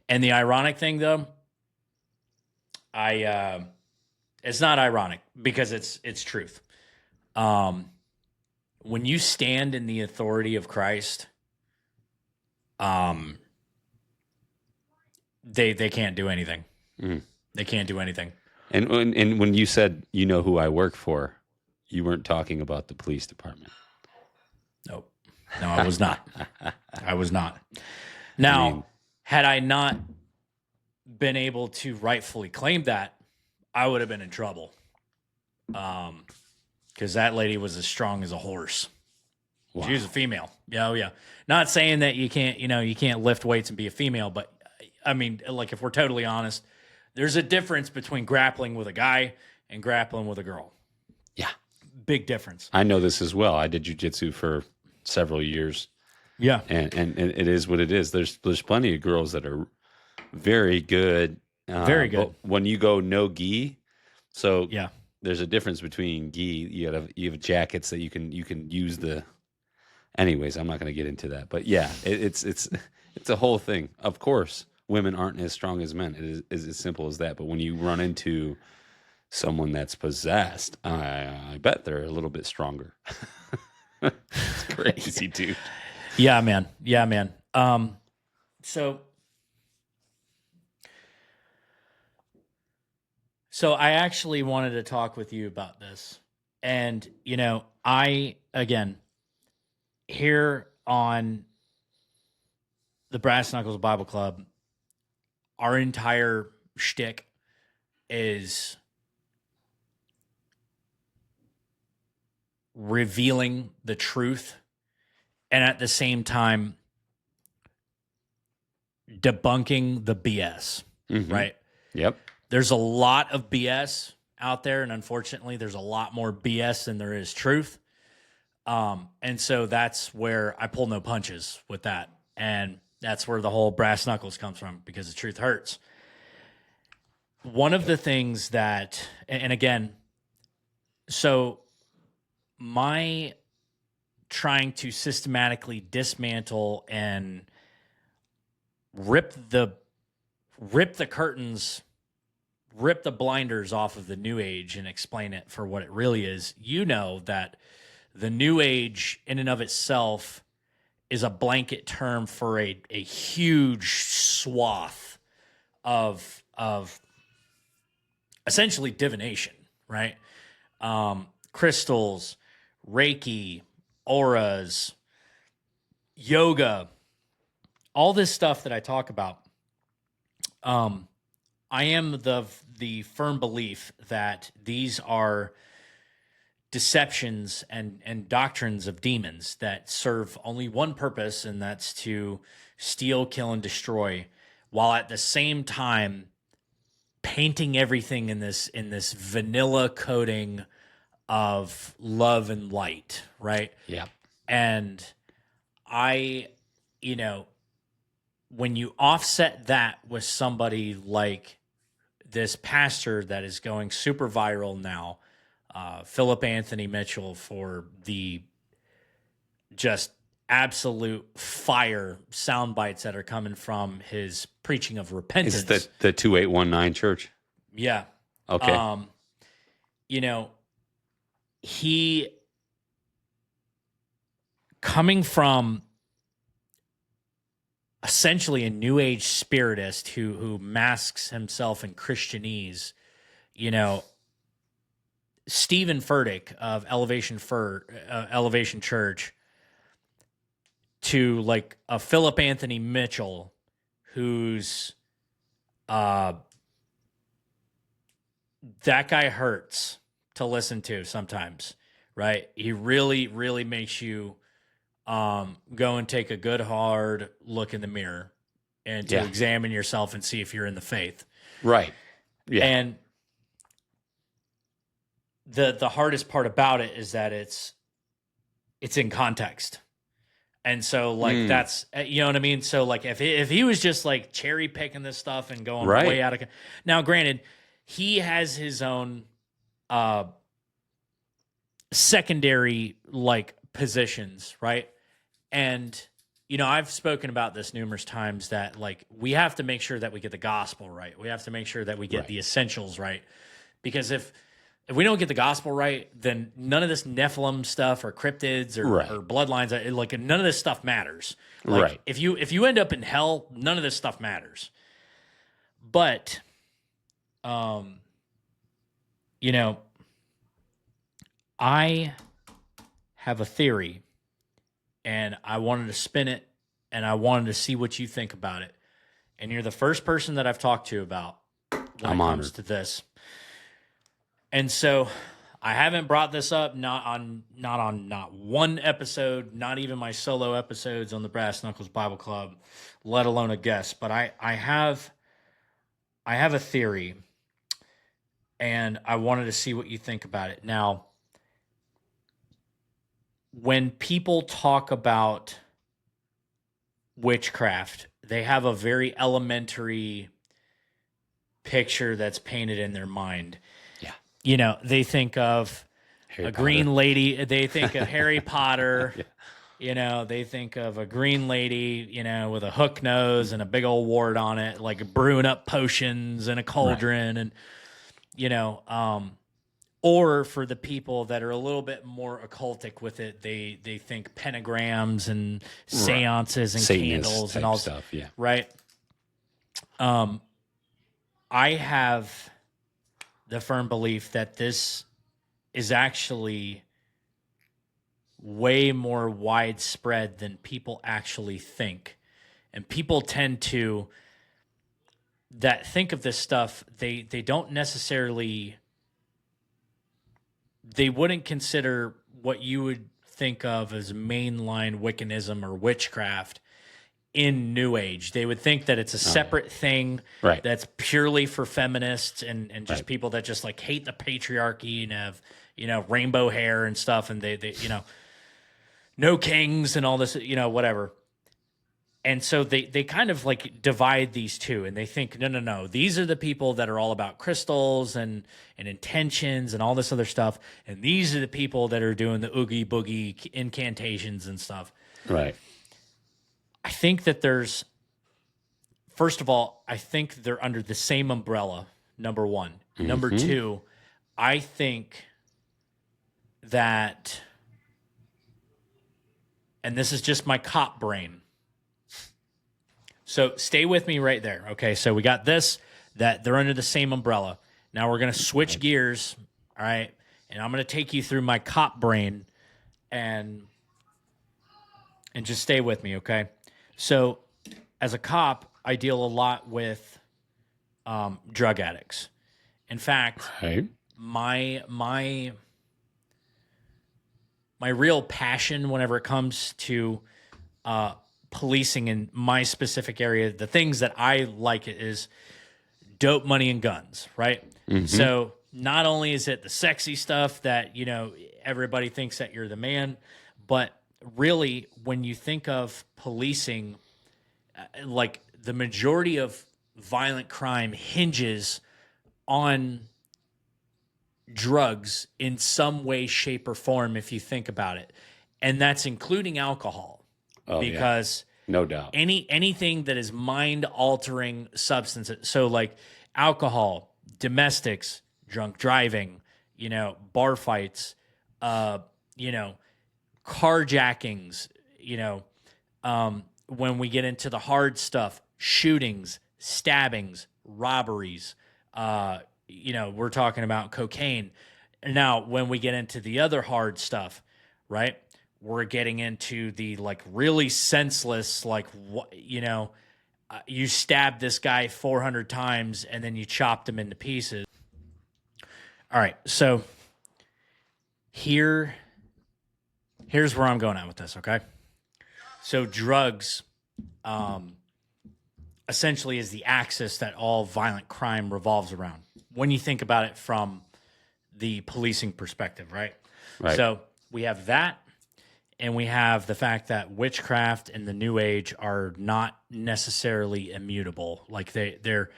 And the ironic thing though, it's not ironic because it's truth. When you stand in the authority of Christ, they can't do anything. Mm. They can't do anything. And when you said who I work for, you weren't talking about the police department. Nope. No, I was not. I was not. Now, had I not been able to rightfully claim that, I would have been in trouble. Because that lady was as strong as a horse. Wow. She was a female. Yeah. Not saying that you can't lift weights and be a female, but I mean, like if we're totally honest, there's a difference between grappling with a guy and grappling with a girl. Yeah. Big difference. I know this as well. I did jiu-jitsu for several years. Yeah. And it is what it is. There's plenty of girls that are very good. Very good. But when you go no gi, so yeah. There's a difference between gi. You have jackets that you can use the. Anyways, I'm not going to get into that, but yeah, it's a whole thing. Of course, women aren't as strong as men. It is as simple as that. But when you run into someone that's possessed, I bet they're a little bit stronger. It's crazy, dude. Yeah, man. So I actually wanted to talk with you about this. And, again, here on the Brass Knuckles Bible Club, our entire shtick is revealing the truth and at the same time debunking the BS, right? Yep. There's a lot of BS out there, and unfortunately, there's a lot more BS than there is truth. And so that's where I pull no punches with that. And that's where the whole brass knuckles comes from, because the truth hurts. One of the things that, and again, so my trying to systematically dismantle and rip the curtains, rip the blinders off of the New Age and explain it for what it really is. That the New Age in and of itself is a blanket term for a huge swath of essentially divination, right? Crystals, Reiki, auras, yoga, all this stuff that I talk about. I am the firm belief that these are deceptions and doctrines of demons that serve only one purpose, and that's to steal, kill, and destroy, while at the same time painting everything in this vanilla coating of love and light, right? Yeah. And when you offset that with somebody like this pastor that is going super viral now, Philip Anthony Mitchell, for the just absolute fire sound bites that are coming from his preaching of repentance. Is the 2819 church? Yeah. Okay. He coming from essentially a New Age spiritist who masks himself in Christianese. You know, Stephen Furtick of Elevation Church, to like a Philip Anthony Mitchell, who's that guy hurts to listen to sometimes, right? He really, really makes you go and take a good hard look in the mirror and to examine yourself and see if you're in the faith. Right. Yeah. And the hardest part about it is that it's in context. And so like that's, you know what I mean? So like if he was just like cherry picking this stuff and going way out of, now granted, he has his own secondary like positions, right? And you know, I've spoken about this numerous times that like we have to make sure that we get the gospel right. We have to make sure that we get the essentials right. Because if we don't get the gospel right, then none of this Nephilim stuff or cryptids or bloodlines, like none of this stuff matters. Like if you end up in hell, none of this stuff matters. But you know, I have a theory and I wanted to spin it and I wanted to see what you think about it. And you're the first person that I've talked to about when it comes to this. And so I haven't brought this up, not on one episode, not even my solo episodes on the Brass Knuckles Bible Club, let alone a guest. But I have a theory, and I wanted to see what you think about it. Now, when people talk about witchcraft, they have a very elementary picture that's painted in their mind. You know, they think of Harry Potter. Green lady. They think of Harry Potter. You know, they think of a green lady, you know, with a hook nose and a big old wart on it, like brewing up potions in a cauldron. And, you know, or for the people that are a little bit more occultic with it, they think pentagrams and seances and candles and all stuff. Yeah. Right. I have the firm belief that this is actually way more widespread than people actually think. And people tend to think of this stuff, they don't necessarily, they wouldn't consider what you would think of as mainline Wiccanism or witchcraft in New Age. They would think that it's a separate thing that's purely for feminists and just people that just like hate the patriarchy and have, you know, rainbow hair and stuff. And they you know, no kings and all this, you know, whatever. And so they kind of like divide these two and they think, no, these are the people that are all about crystals and intentions and all this other stuff. And these are the people that are doing the oogie boogie incantations and stuff. Right. I think that there's, first of all, I think they're under the same umbrella, number one. Number two, I think that, and this is just my cop brain. So stay with me right there. Okay, so we got this, that they're under the same umbrella. Now we're going to switch gears, all right? And I'm going to take you through my cop brain and just stay with me, okay? So, as a cop, I deal a lot with drug addicts. In fact, my real passion whenever it comes to policing in my specific area, the things that I like is dope, money, and guns, right? So, not only is it the sexy stuff that, you know, everybody thinks that you're the man, but really, when you think of policing, like the majority of violent crime hinges on drugs in some way, shape, or form, if you think about it. And that's including alcohol. Because no doubt. Anything that is mind-altering substances, so like alcohol, domestics, drunk driving, you know, bar fights, you know, carjackings, you know, when we get into the hard stuff, shootings, stabbings, robberies, we're talking about cocaine. Now, when we get into the other hard stuff, right, we're getting into the like really senseless, like, you stabbed this guy 400 times and then you chopped him into pieces. All right, so here's where I'm going at with this, okay? So drugs essentially is the axis that all violent crime revolves around when you think about it from the policing perspective, right? Right. So we have that, and we have the fact that witchcraft and the New Age are not necessarily immutable. Like they're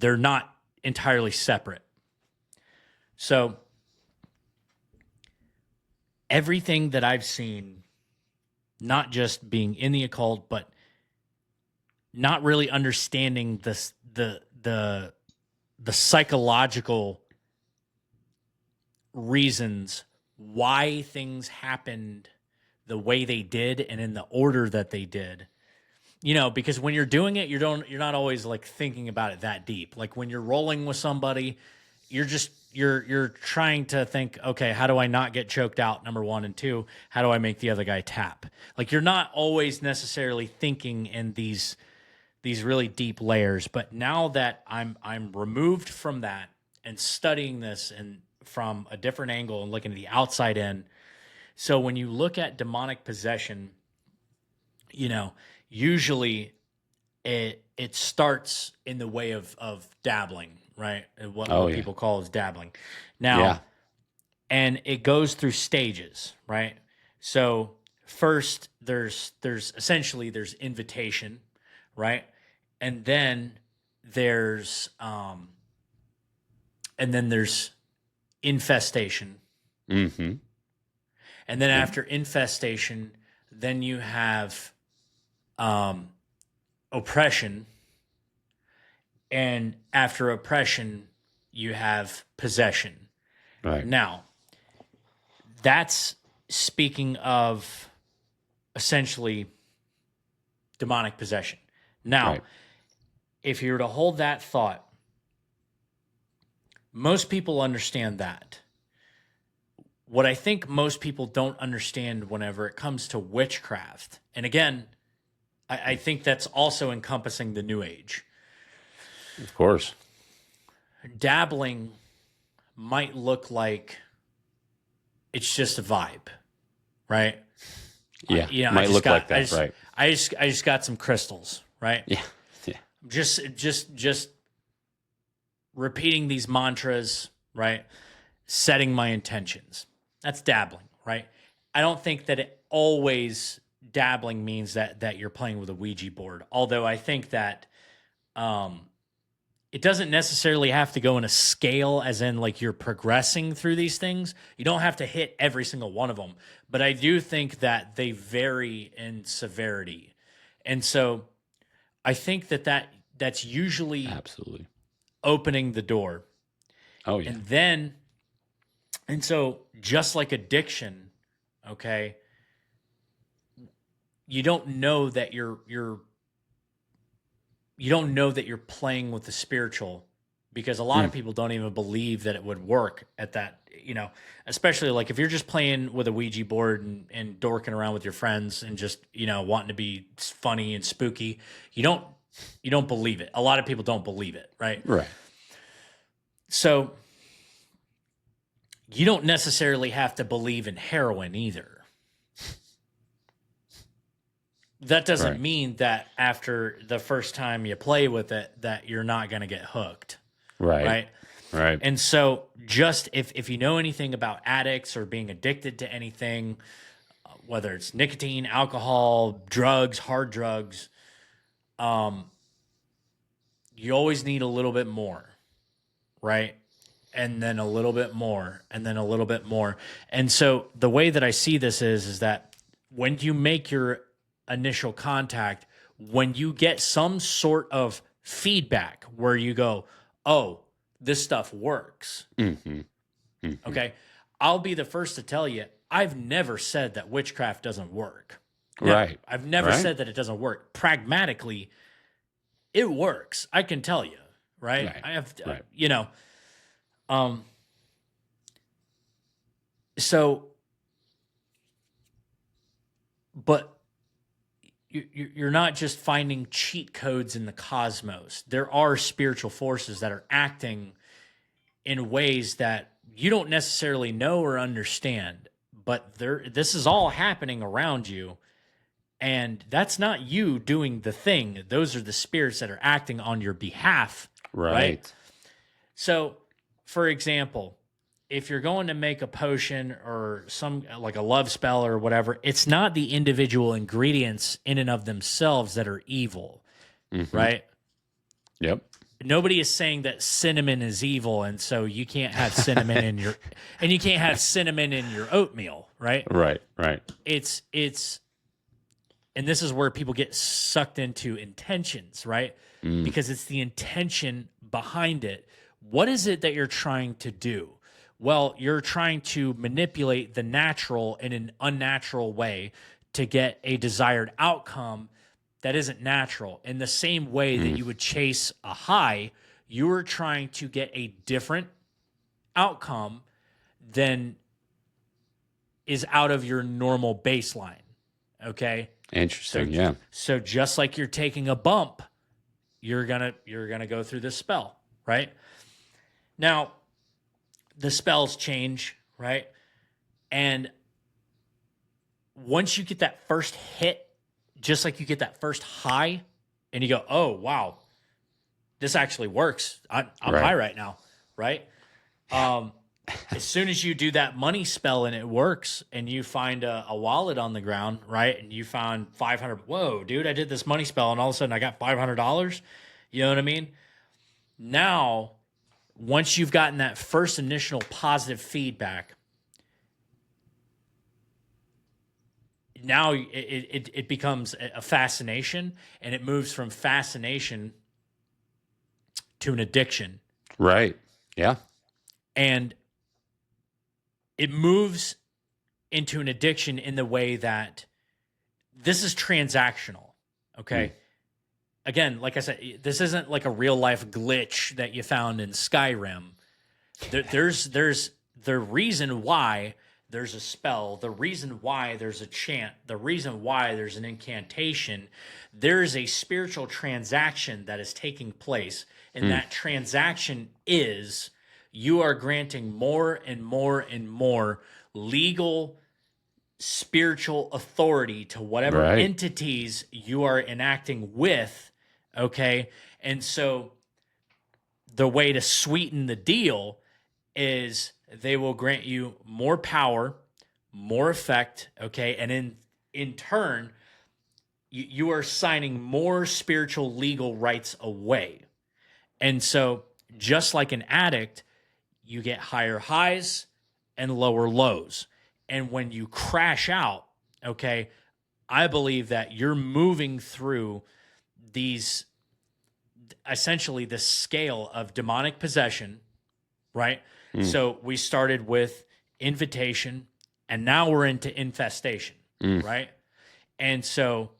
not entirely separate. So everything that I've seen, not just being in the occult, but not really understanding the psychological reasons why things happened the way they did and in the order that they did. Because when you're doing it, you're not always like thinking about it that deep. Like when you're rolling with somebody, you're trying to think, okay, how do I not get choked out? Number one, and two, how do I make the other guy tap? Like you're not always necessarily thinking in these really deep layers. But now that I'm removed from that and studying this and from a different angle and looking at the outside in. So when you look at demonic possession, usually it starts in the way of dabbling, right? What people call is dabbling. Now, and it goes through stages, right? So first there's invitation, right? And then there's infestation. Mm-hmm. And then after infestation, then you have oppression. And after oppression, you have possession. Right. Now, that's speaking of essentially demonic possession. Now, if you were to hold that thought, most people understand that. What I think most people don't understand whenever it comes to witchcraft, and again, I think that's also encompassing the New Age. Of course. Dabbling might look like it's just a vibe, right? Yeah, might look like that, right? I just got some crystals, right? Yeah. Just repeating these mantras, right? Setting my intentions. That's dabbling, right? I don't think that it always dabbling means that you're playing with a Ouija board. Although I think that it doesn't necessarily have to go in a scale as in like you're progressing through these things. You don't have to hit every single one of them. But I do think that they vary in severity. And so I think that's usually absolutely opening the door. Oh, yeah. And so just like addiction, okay, you don't know that you're playing with the spiritual, because a lot of people don't even believe that it would work at that, especially like if you're just playing with a Ouija board and dorking around with your friends and just, wanting to be funny and spooky, you don't believe it. A lot of people don't believe it, right? Right. So you don't necessarily have to believe in heroin either. That doesn't mean that after the first time you play with it that you're not going to get hooked. Right. And so just if you know anything about addicts or being addicted to anything, whether it's nicotine, alcohol, drugs, hard drugs, you always need a little bit more, right? And then a little bit more, and then a little bit more. And so the way that I see this is that when you make your initial contact, when you get some sort of feedback where you go, oh, this stuff works. Mm-hmm. Mm-hmm. Okay. I'll be the first to tell you, I've never said that witchcraft doesn't work. Right. I've never Right. said that it doesn't work. Pragmatically, it works. I can tell you, right? Right. I have, Right. So, but you're not just finding cheat codes in the cosmos. There are spiritual forces that are acting in ways that you don't necessarily know or understand, but this is all happening around you. And that's not you doing the thing. Those are the spirits that are acting on your behalf. Right? So, for example, if you're going to make a potion or some like a love spell or whatever, it's not the individual ingredients in and of themselves that are evil, right? Yep. Nobody is saying that cinnamon is evil, and so you can't have cinnamon in your oatmeal, right? Right. Right. It's and this is where people get sucked into intentions, right? Because it's the intention behind it. What is it that you're trying to do? Well, you're trying to manipulate the natural in an unnatural way to get a desired outcome that isn't natural. In the same way that you would chase a high, you're trying to get a different outcome than is out of your normal baseline. Okay? Interesting. So just like you're taking a bump, you're gonna go through this spell, right? Now, the spells change, right? And once you get that first hit, just like you get that first high, and you go, "Oh wow, this actually works. I'm high right now," right? As soon as you do that money spell and it works, and you find a wallet on the ground, right? And you found 500. Whoa, dude! I did this money spell, and all of a sudden I got $500. You know what I mean? Now, once you've gotten that first initial positive feedback, now it becomes a fascination, and it moves from fascination to an addiction. Right. Yeah. And it moves into an addiction in the way that this is transactional, okay? Again, like I said, this isn't like a real life glitch that you found in Skyrim. There's the reason why there's a spell, the reason why there's a chant, the reason why there's an incantation. There's a spiritual transaction that is taking place, and that transaction is you are granting more and more and more legal spiritual authority to whatever entities you are enacting with, okay? And so the way to sweeten the deal is they will grant you more power, more effect, okay? And in turn, you are signing more spiritual legal rights away. And so just like an addict, you get higher highs and lower lows. And when you crash out, okay, I believe that you're moving through these, essentially the scale of demonic possession, right? So we started with invitation, and now we're into infestation, right? And so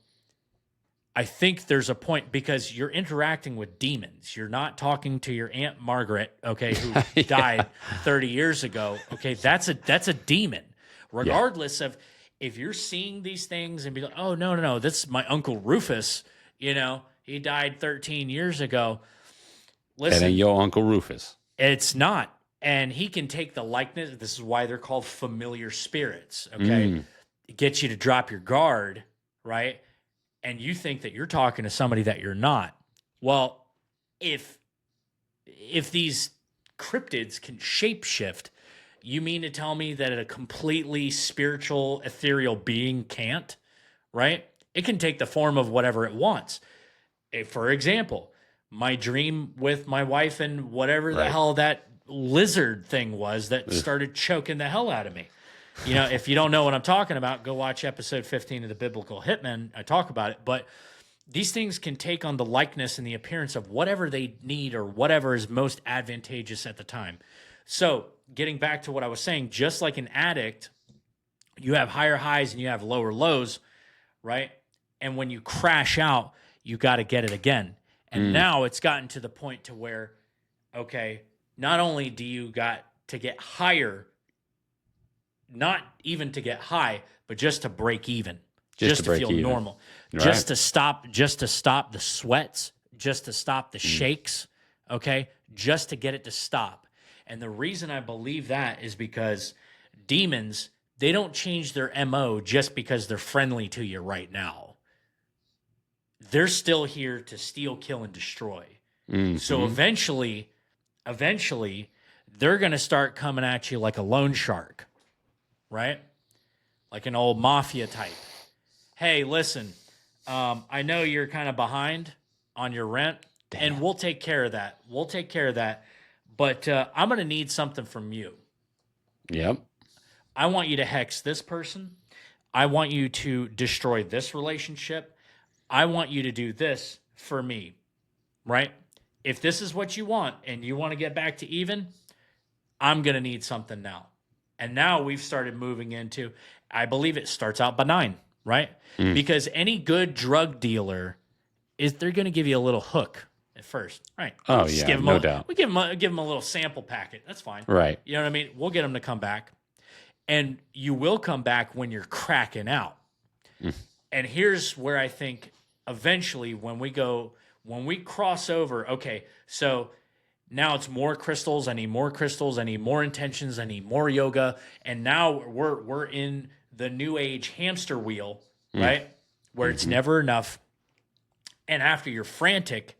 I think there's a point, because you're interacting with demons. You're not talking to your Aunt Margaret, okay, who died 30 years ago. Okay, that's a demon. Regardless of if you're seeing these things and be like, "Oh, no, this is my Uncle Rufus, he died 13 years ago." Listen, and your Uncle Rufus. It's not. And he can take the likeness. This is why they're called familiar spirits, okay? It gets you to drop your guard, right? And you think that you're talking to somebody that you're not. Well, if these cryptids can shapeshift, you mean to tell me that a completely spiritual, ethereal being can't, right? It can take the form of whatever it wants. For example, my dream with my wife and whatever the hell that lizard thing was that started choking the hell out of me. If you don't know what I'm talking about, go watch episode 15 of the Biblical Hitmen. I talk about it. But these things can take on the likeness and the appearance of whatever they need or whatever is most advantageous at the time. So getting back to what I was saying, just like an addict, you have higher highs and you have lower lows, right? And when you crash out, you got to get it again. And now it's gotten to the point to where, okay, not only do you got to get higher, not even to get high, but just to break even, just to feel normal, Right. just to stop the sweats, just to stop the shakes, okay, just to get it to stop. And the reason I believe that is because demons, they don't change their MO just because they're friendly to you right now. They're still here to steal, kill, and destroy. So eventually, they're going to start coming at you like a loan shark, right? Like an old mafia type. Hey, listen, I know you're kind of behind on your rent, and we'll take care of that. But I'm going to need something from you. Yep. I want you to hex this person. I want you to destroy this relationship. I want you to do this for me, right? If this is what you want and you want to get back to even, I'm going to need something now. And now we've started moving into, I believe it starts out benign, right? Because any good drug dealer, they're going to give you a little hook at first, right? Oh, Just yeah, no doubt. We give them a little sample packet. That's fine. Right. You know what I mean? We'll get them to come back. And you will come back when you're cracking out. And here's where I think eventually when we cross over, okay, so now it's more crystals, I need more crystals, I need more intentions, I need more yoga, and now we're in the new age hamster wheel, right? Where it's never enough. And after you're frantic,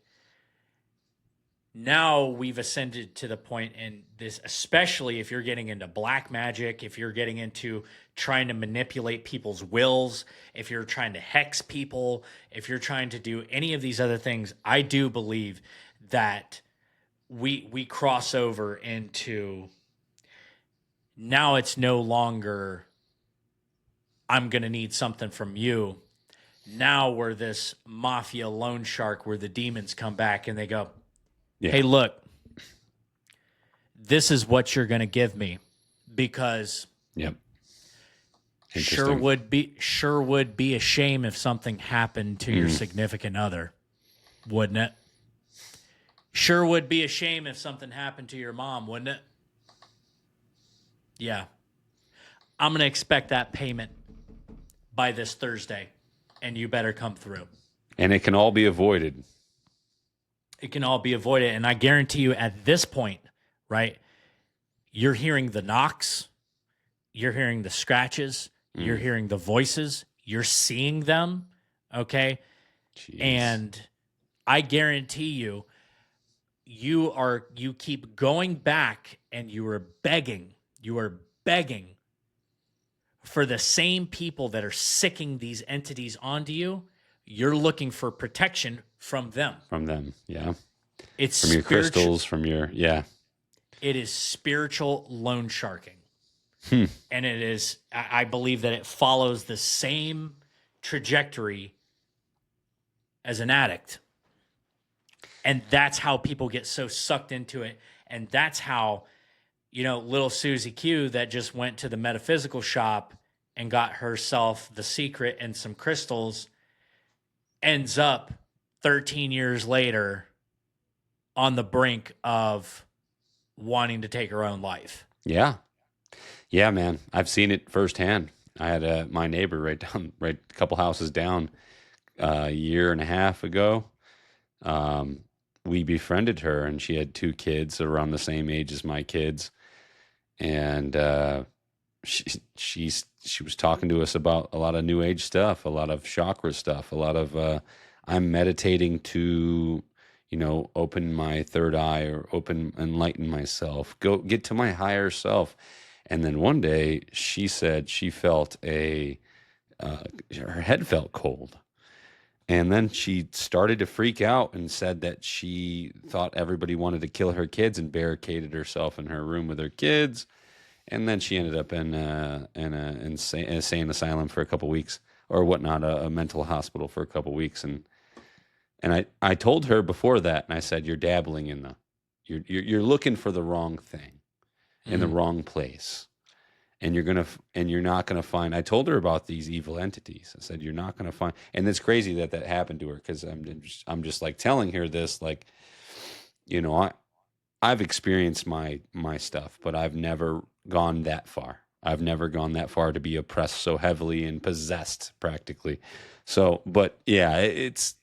now we've ascended to the point in this, especially if you're getting into black magic, if you're getting into trying to manipulate people's wills, if you're trying to hex people, if you're trying to do any of these other things, I do believe that we cross over into, now it's no longer, I'm going to need something from you. Now we're this mafia loan shark where the demons come back and they go, hey, look, this is what you're going to give me, because sure would be a shame if something happened to your significant other, wouldn't it? Sure would be a shame if something happened to your mom, wouldn't it? Yeah. I'm going to expect that payment by this Thursday, and you better come through. And it can all be avoided. It can all be avoided. And I guarantee you at this point, right, you're hearing the knocks, you're hearing the scratches, you're hearing the voices, you're seeing them, okay? Jeez. And I guarantee you, you keep going back and you are begging for the same people that are sicking these entities onto you. You're looking for protection from them. From them, yeah. It's from your crystals, from your, It is spiritual loan sharking. And it is, I believe that it follows the same trajectory as an addict. And that's how people get so sucked into it. And that's how, little Susie Q that just went to the metaphysical shop and got herself the secret and some crystals ends up 13 years later on the brink of wanting to take her own life. Yeah. Yeah, man. I've seen it firsthand. I had my neighbor right a couple houses down a year and a half ago. We befriended her, and she had 2 kids around the same age as my kids. And she was talking to us about a lot of new age stuff, a lot of chakra stuff, a lot of I'm meditating to, open my third eye or enlighten myself, go get to my higher self. And then one day she said she felt her head felt cold. And then she started to freak out and said that she thought everybody wanted to kill her kids and barricaded herself in her room with her kids. And then she ended up in an insane asylum for a couple weeks, or whatnot, a mental hospital for a couple weeks. And I told her before that, and I said, you're dabbling in you're looking for the wrong thing in the wrong place. and you're not gonna find. I told her about these evil entities. I said you're not gonna find, and it's crazy that happened to her, because I'm just like telling her this, like, you know, I've experienced my stuff, but I've never gone that far. I've never gone that far to be oppressed so heavily and possessed practically. So, but yeah, it's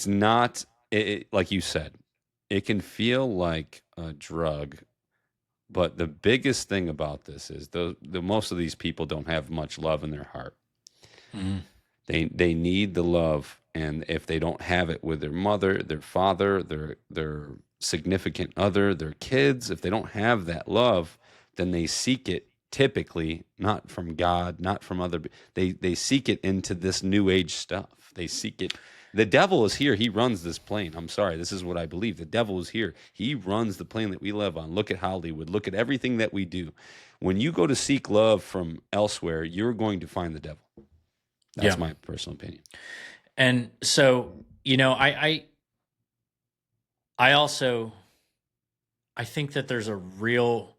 not like you said. It can feel like a drug, but the biggest thing about this is the most of these people don't have much love in their heart. Mm-hmm. They need the love, and if they don't have it with their mother, their father, their significant other, their kids, if they don't have that love, then they seek it, typically not from God, not from other. They seek it into this new age stuff. They seek it. The devil is here. He runs this plane. I'm sorry. This is what I believe. The devil is here. He runs the plane that we live on. Look at Hollywood. Look at everything that we do. When you go to seek love from elsewhere, you're going to find the devil. That's my personal opinion. And so, you know, I also, I think that there's a real,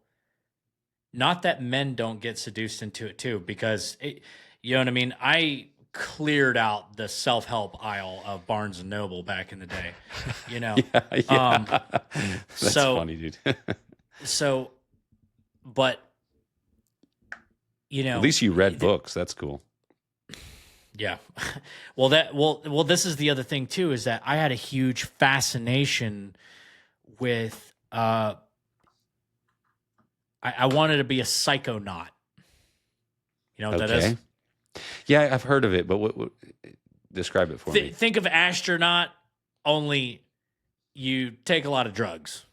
not that men don't get seduced into it too, because you know what I mean? I cleared out the self-help aisle of Barnes and Noble back in the day, you know? Yeah. That's funny, dude. So, but, you know, at least you read books. That's cool. Yeah. Well, this is the other thing too, is that I had a huge fascination with, I wanted to be a psychonaut. You know what that is? Yeah, I've heard of it, but what describe it for me. Think of astronaut, only you take a lot of drugs.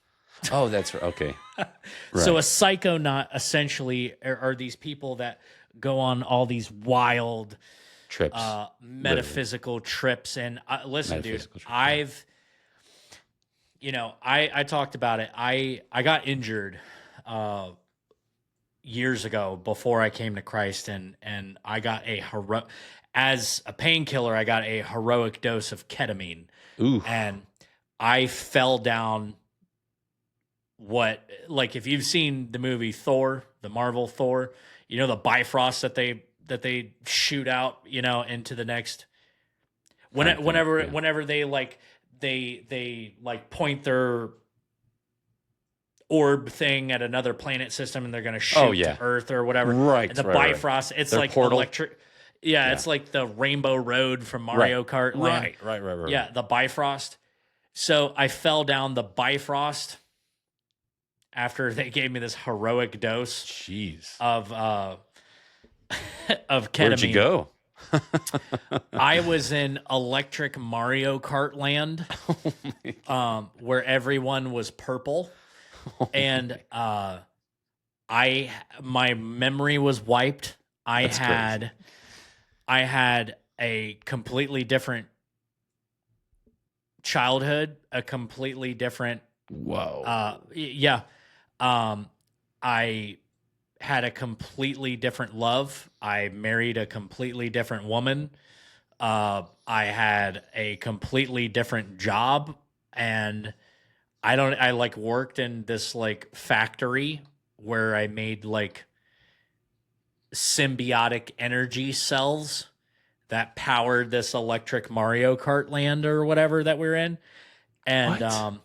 Oh, that's right. Okay. Right. So a psychonaut essentially are these people that go on all these wild trips, metaphysical trips. And listen, dude, trips, I talked about it. I got injured years ago before I came to Christ, and I got as a painkiller, I got a heroic dose of ketamine. Ooh. And I fell down if you've seen the movie Thor, the Marvel Thor, you know, the Bifrost that they shoot out, you know, into the next. Whenever they point their orb thing at another planet system and they're going to shoot to Earth or whatever. Right. And the Bifrost, it's like portal. electric. Yeah, it's like the Rainbow Road from Mario Kart Land. Right. Yeah, the Bifrost. So I fell down the Bifrost after they gave me this heroic dose. Jeez. Of ketamine. Where'd you go? I was in electric Mario Kart Land, where everyone was purple, and my memory was wiped. I had a completely different childhood, a completely different. Whoa. I had a completely different love. I married a completely different woman. I had a completely different job, and I worked in this like factory where I made like symbiotic energy cells that powered this electric Mario Kart Land or whatever that we're in. And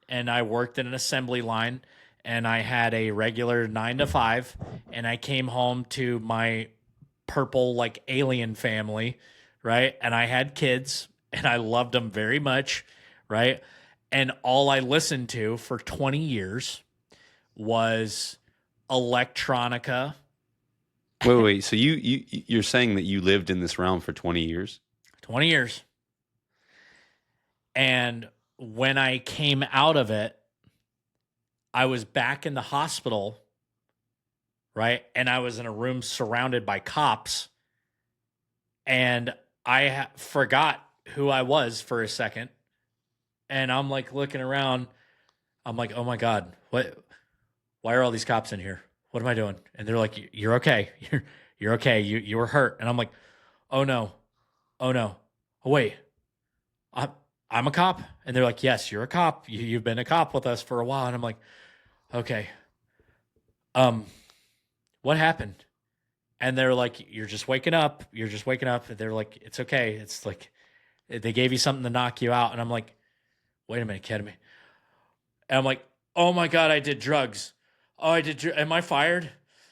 and I worked in an assembly line, and I had a regular 9 to 5, and I came home to my purple like alien family, right? And I had kids, and I loved them very much, right? And all I listened to for 20 years was electronica. Wait. So you're saying that you lived in this realm for 20 years? 20 years. And when I came out of it, I was back in the hospital, right? And I was in a room surrounded by cops, and I forgot who I was for a second. And I'm like looking around. I'm like, oh my God, what? Why are all these cops in here? What am I doing? And they're like, you're okay. You're okay. You were hurt. And I'm like, oh no. Oh wait, I'm a cop. And they're like, yes, you're a cop. You've been a cop with us for a while. And I'm like, okay. what happened? And they're like, you're just waking up. You're just waking up. And they're like, it's okay. It's like, they gave you something to knock you out. And I'm like, wait a minute, kidding me? And I'm like, oh my God, I did drugs. Oh, am I fired?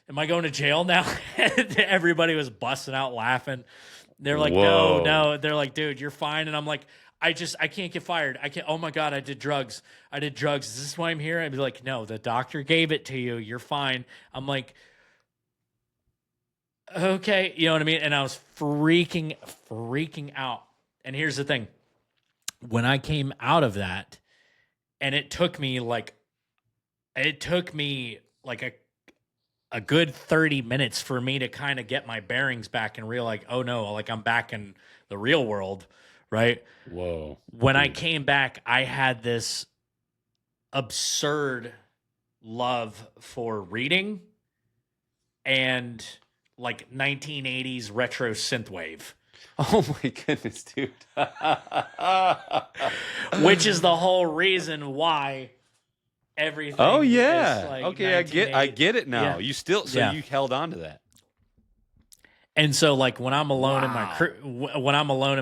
Am I going to jail now? And everybody was busting out laughing. They're like, Whoa. no. They're like, dude, you're fine. And I'm like, I can't get fired. I can't. Oh my God, I did drugs. Is this why I'm here? I'd be like, no, the doctor gave it to you. You're fine. I'm like, okay. You know what I mean? And I was freaking out. And here's the thing. When I came out of that, and it took me like a good 30 minutes for me to kind of get my bearings back and realize, oh no, like I'm back in the real world, right? Whoa. When I came back, I had this absurd love for reading and like 1980s retro synthwave. Oh my goodness, dude. Which is the whole reason why everything. Oh yeah. Is like Okay, I get it now. Yeah. You still you held on to that. And so like when I'm alone in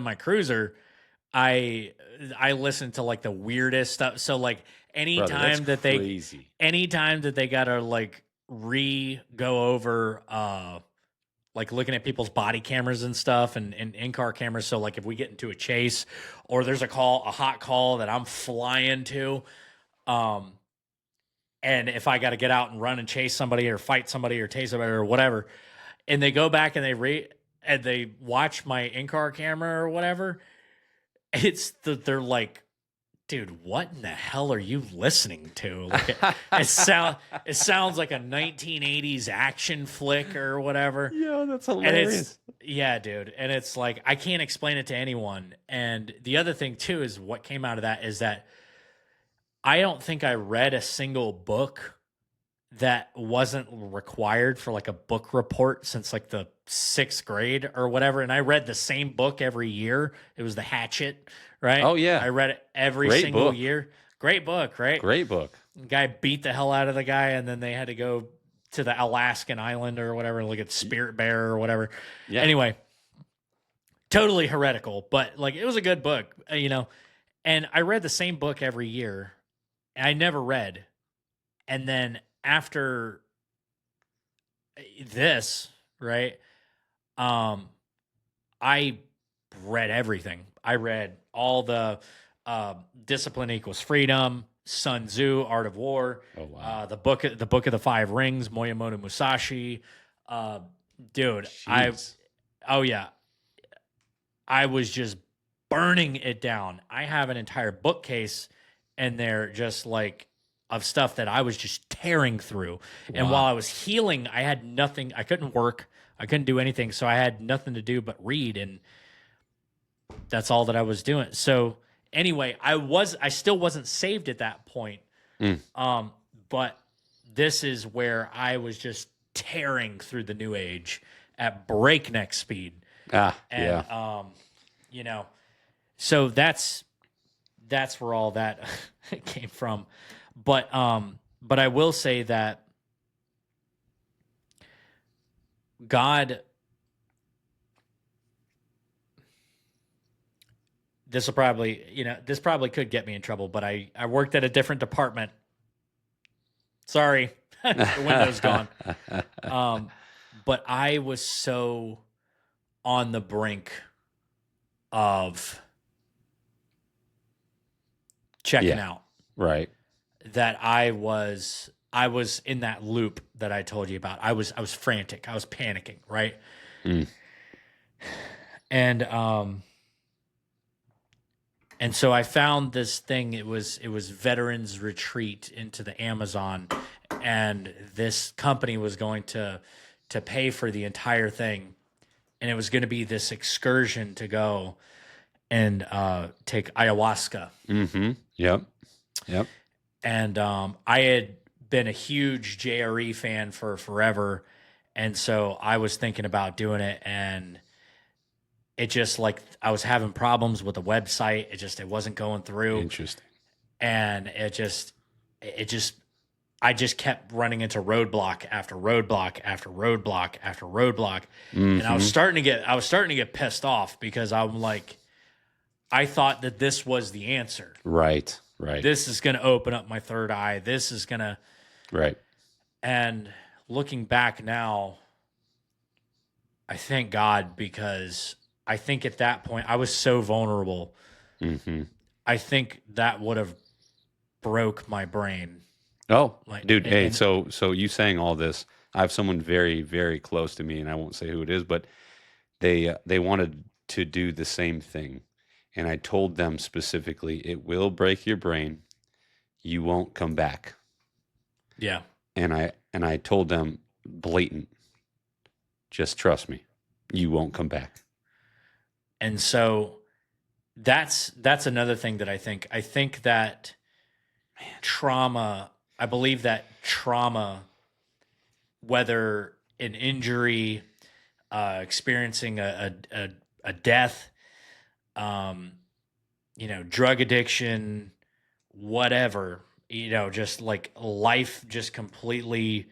my cruiser, I listen to like the weirdest stuff. So like anytime that they gotta like go over like looking at people's body cameras and stuff and in-car cameras. So like if we get into a chase or there's a hot call that I'm flying to, and if I got to get out and run and chase somebody or fight somebody or tase somebody or whatever, and they go back and they watch my in-car camera or whatever, they're like, dude, what in the hell are you listening to? Like it sounds like a 1980s action flick or whatever. Yeah, that's hilarious. Dude. And it's like, I can't explain it to anyone. And the other thing too is what came out of that is that I don't think I read a single book that wasn't required for like a book report since like the 6th grade or whatever. And I read the same book every year. It was The Hatchet, right? Oh yeah. I read it every single year. Great book, right? Great book. The guy beat the hell out of the guy and then they had to go to the Alaskan island or whatever and look at Spirit Bear or whatever. Yeah. Anyway, totally heretical, but like it was a good book, you know. And I read the same book every year. And I never read. And then after this, right? I read everything. I read all the Discipline Equals Freedom, Sun Tzu, Art of War, the book of the Five Rings, Moyamoto Musashi. Dude, Jeez. I was just burning it down. I have an entire bookcase in there just like of stuff that I was just tearing through. Wow. And while I was healing, I had nothing. I couldn't work. I couldn't do anything. So I had nothing to do but read. And that's all that I was doing. So anyway, I still wasn't saved at that point. But this is where I was just tearing through the new age at breakneck speed. You know, so that's where all that came from. But I will say that God, this probably could get me in trouble, but I worked at a different department. Sorry, the window's gone. But I was so on the brink of checking out. Right. That I was in that loop that I told you about. I was frantic. I was panicking, right? And so I found this thing. It was Veterans Retreat into the Amazon, and this company was going to pay for the entire thing, and it was going to be this excursion to go and take ayahuasca. Mm-hmm. Yep. And I had been a huge JRE fan for forever, and so I was thinking about doing it, and it just like I was having problems with the website. It wasn't going through. Interesting. And it just I just kept running into roadblock after roadblock after roadblock after roadblock, and I was starting to get pissed off because I'm like, I thought that this was the answer. Right. This is going to open up my third eye. This is going to. Right. And looking back now, I thank God, because I think at that point I was so vulnerable. Mm-hmm. I think that would have broke my brain. Oh, Like, dude. and- Hey, and- so you saying all this, I have someone very, very close to me, and I won't say who it is, but they wanted to do the same thing. And I told them specifically, it will break your brain. You won't come back. Yeah. And I told them blatant, just trust me, you won't come back. And so that's another thing that I think that trauma, I believe that trauma, whether an injury, experiencing a death, drug addiction, whatever, just like life just completely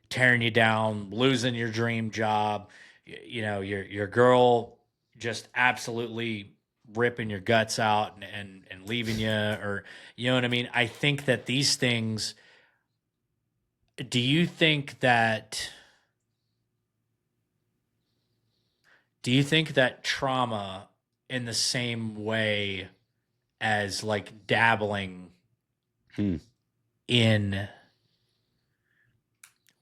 tearing you down, losing your dream job, your girl just absolutely ripping your guts out and leaving you, or you know what I mean? I think that these things, do you think that trauma in the same way as like dabbling in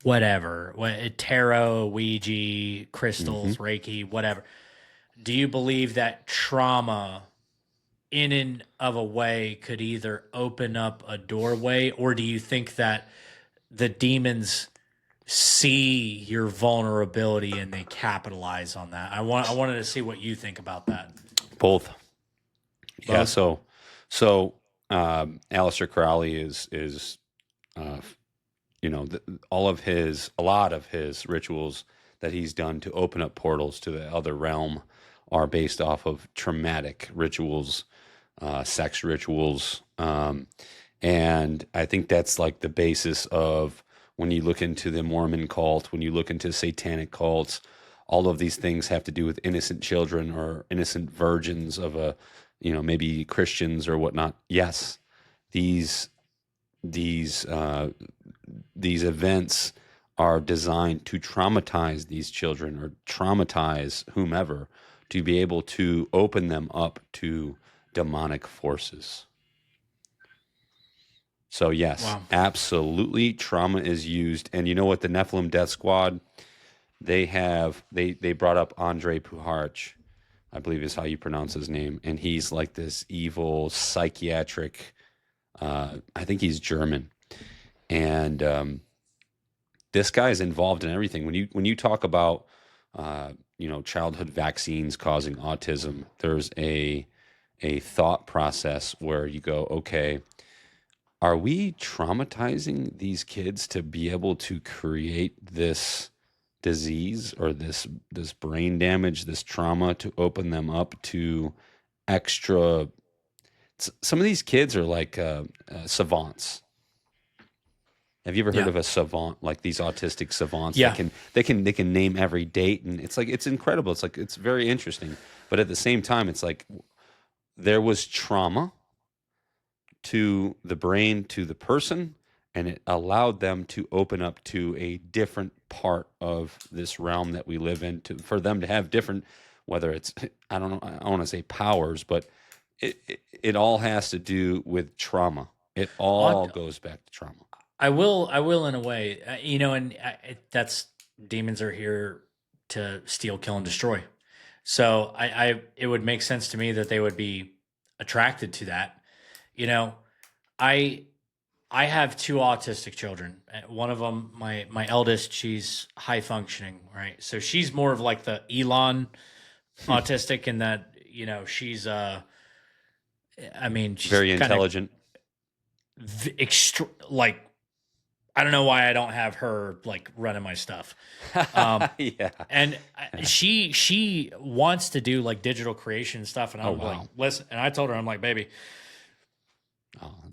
whatever, tarot, Ouija, crystals, Reiki, whatever, do you believe that trauma in and of a way could either open up a doorway, or do you think that the demons see your vulnerability and they capitalize on that? I wanted to see what you think about that. Both. Yeah. So Aleister Crowley is a lot of his rituals that he's done to open up portals to the other realm are based off of traumatic rituals, sex rituals. And I think that's like the basis of when you look into the Mormon cult, when you look into satanic cults, all of these things have to do with innocent children or innocent virgins of maybe Christians or whatnot. Yes, these events are designed to traumatize these children or traumatize whomever, to be able to open them up to demonic forces. So yes, Wow. Absolutely, trauma is used. And you know what? The Nephilim Death Squad, they brought up Andrei Puharich, I believe is how you pronounce his name, and he's like this evil psychiatric. I think he's German, and this guy is involved in everything. When you talk about childhood vaccines causing autism, there's a thought process where you go, okay, are we traumatizing these kids to be able to create this disease or this brain damage, this trauma, to open them up to extra? Some of these kids are like savants. Have you ever heard of a savant, like these autistic savants? Yeah. They can name every date, and it's like, it's incredible. It's like, it's very interesting, but at the same time, it's like there was trauma to the brain, to the person, and it allowed them to open up to a different part of this realm that we live in, for them to have different, whether it's, I don't know, I don't want to say powers, but it all has to do with trauma. It all goes back to trauma. I will in a way, and that's, demons are here to steal, kill, and destroy. So it would make sense to me that they would be attracted to that. I have two autistic children. One of them, my eldest, she's high functioning, right? So she's more of like the Elon autistic, in that, she's she's Very intelligent. Like, I don't know why I don't have her like running my stuff. Yeah. And she wants to do like digital creation stuff, and I'm like, listen. And I told her, I'm like, baby,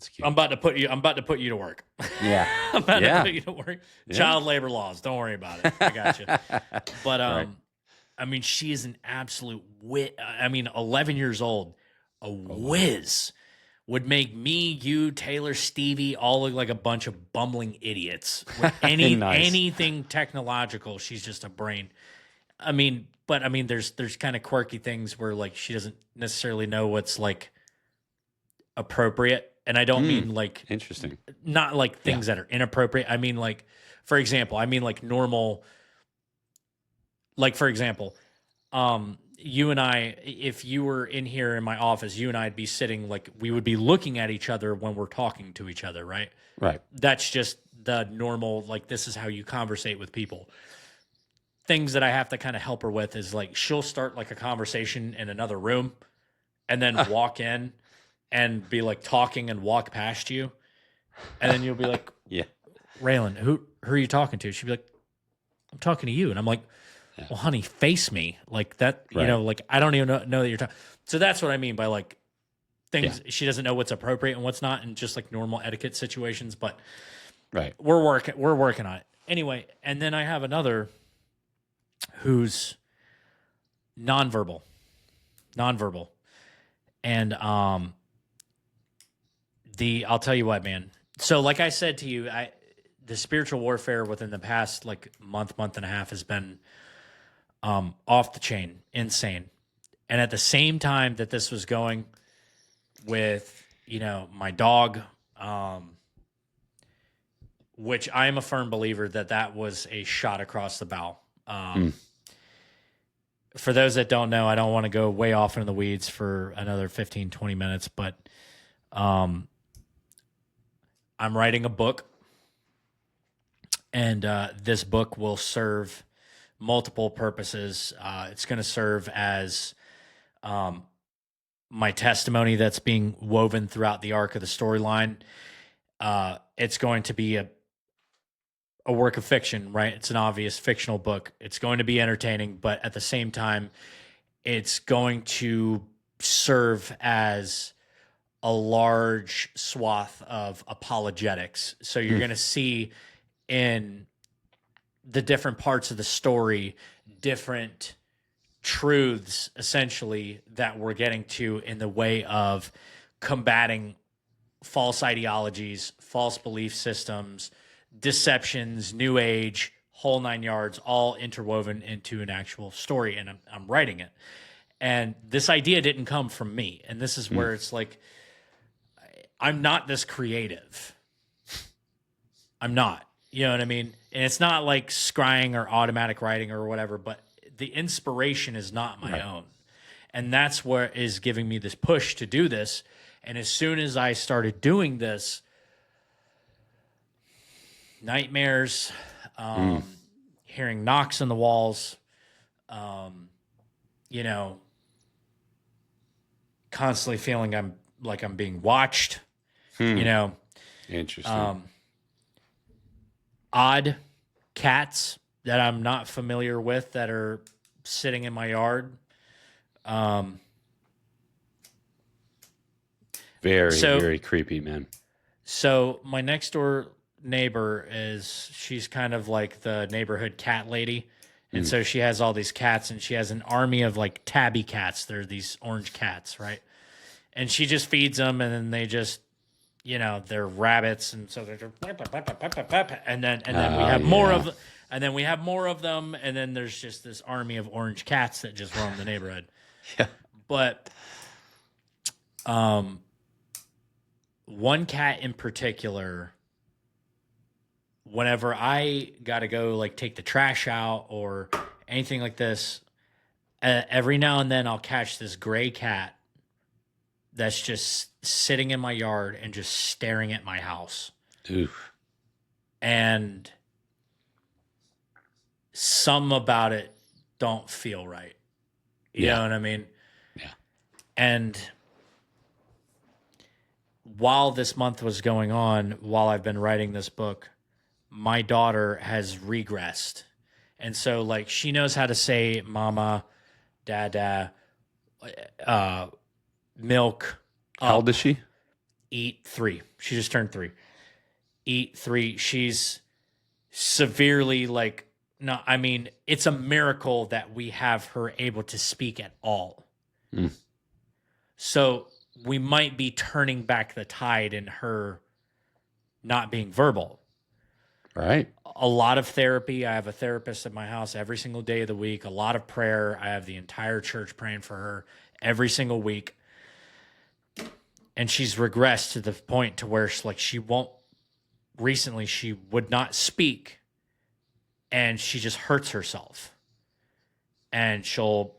That's cute. I'm about to put you to work. Yeah. I'm about Yeah. to put you to work. Yeah. Child labor laws. Don't worry about it. I got you. But Right. I mean, she is an absolute wit. I mean, 11 years old, a whiz. Would make me, you, Taylor, Stevie all look like a bunch of bumbling idiots. With Nice. anything technological, she's just a brain. I mean, but I mean, there's kind of quirky things where like she doesn't necessarily know what's like appropriate, and I don't mean like Interesting. not like things that are inappropriate. I mean like, for example, like normal. Like for example, you and I, if you were in here in my office, you and I'd be sitting like we would be looking at each other when we're talking to each other, right? Right. That's just the normal, like this is how you conversate with people. Things that I have to kind of help her with is like she'll start like a conversation in another room and then walk in and be like talking and walk past you. And then you'll be like, Yeah. Raylan, who are you talking to? She'd be like, I'm talking to you. And I'm like, well, honey, face me like that. You Right. know, like I don't even know that you're talking. So that's what I mean by like things. She doesn't know what's appropriate and what's not, and just like normal etiquette situations. But Right. we're working on it anyway. And then I have another who's nonverbal, and I'll tell you what, man. So like I said to you, the spiritual warfare within the past like month and a half has been off the chain, insane. And at the same time that this was going with, you know, my dog, which I am a firm believer that was a shot across the bow. For those that don't know, I don't want to go way off into the weeds for another 15, 20 minutes, but I'm writing a book, and this book will serve multiple purposes. It's going to serve as my testimony that's being woven throughout the arc of the storyline. It's going to be a work of fiction, right? It's an obvious fictional book. It's going to be entertaining, but at the same time, it's going to serve as a large swath of apologetics. So you're going to see in the different parts of the story, different truths essentially that we're getting to in the way of combating false ideologies, false belief systems, deceptions, new age, whole nine yards, all interwoven into an actual story. And I'm writing it. And this idea didn't come from me. And this is where it's like, I'm not this creative. I'm not. You know what I mean? And it's not like scrying or automatic writing or whatever, but the inspiration is not my own. And that's what is giving me this push to do this. And as soon as I started doing this, nightmares, hearing knocks on the walls, you know, constantly feeling I'm being watched, you know. Interesting. Odd cats that I'm not familiar with that are sitting in my yard. Very creepy, man. So my next door neighbor she's kind of like the neighborhood cat lady. And so she has all these cats, and she has an army of like tabby cats. They're these orange cats, right? And she just feeds them, and then they just, you know, they're rabbits, and so they're and then we have more of, and then we have more of them, and then there's just this army of orange cats that just roam the neighborhood. Yeah. But one cat in particular, whenever I got to go like take the trash out or anything like this, every now and then I'll catch this gray cat that's just sitting in my yard and just staring at my house. Oof. And some about it don't feel right. You know what I mean? Yeah. And while this month was going on, while I've been writing this book, my daughter has regressed. And so like she knows how to say mama, dada, milk. How old is she? eat 3. She just turned 3. Eat 3. She's severely like, no, I mean, it's a miracle that we have her able to speak at all. Mm. So we might be turning back the tide in her not being verbal. Right. A lot of therapy. I have a therapist at my house every single day of the week. A lot of prayer. I have the entire church praying for her every single week. And she's regressed to the point to where she won't, recently she would not speak and she just hurts herself. And she'll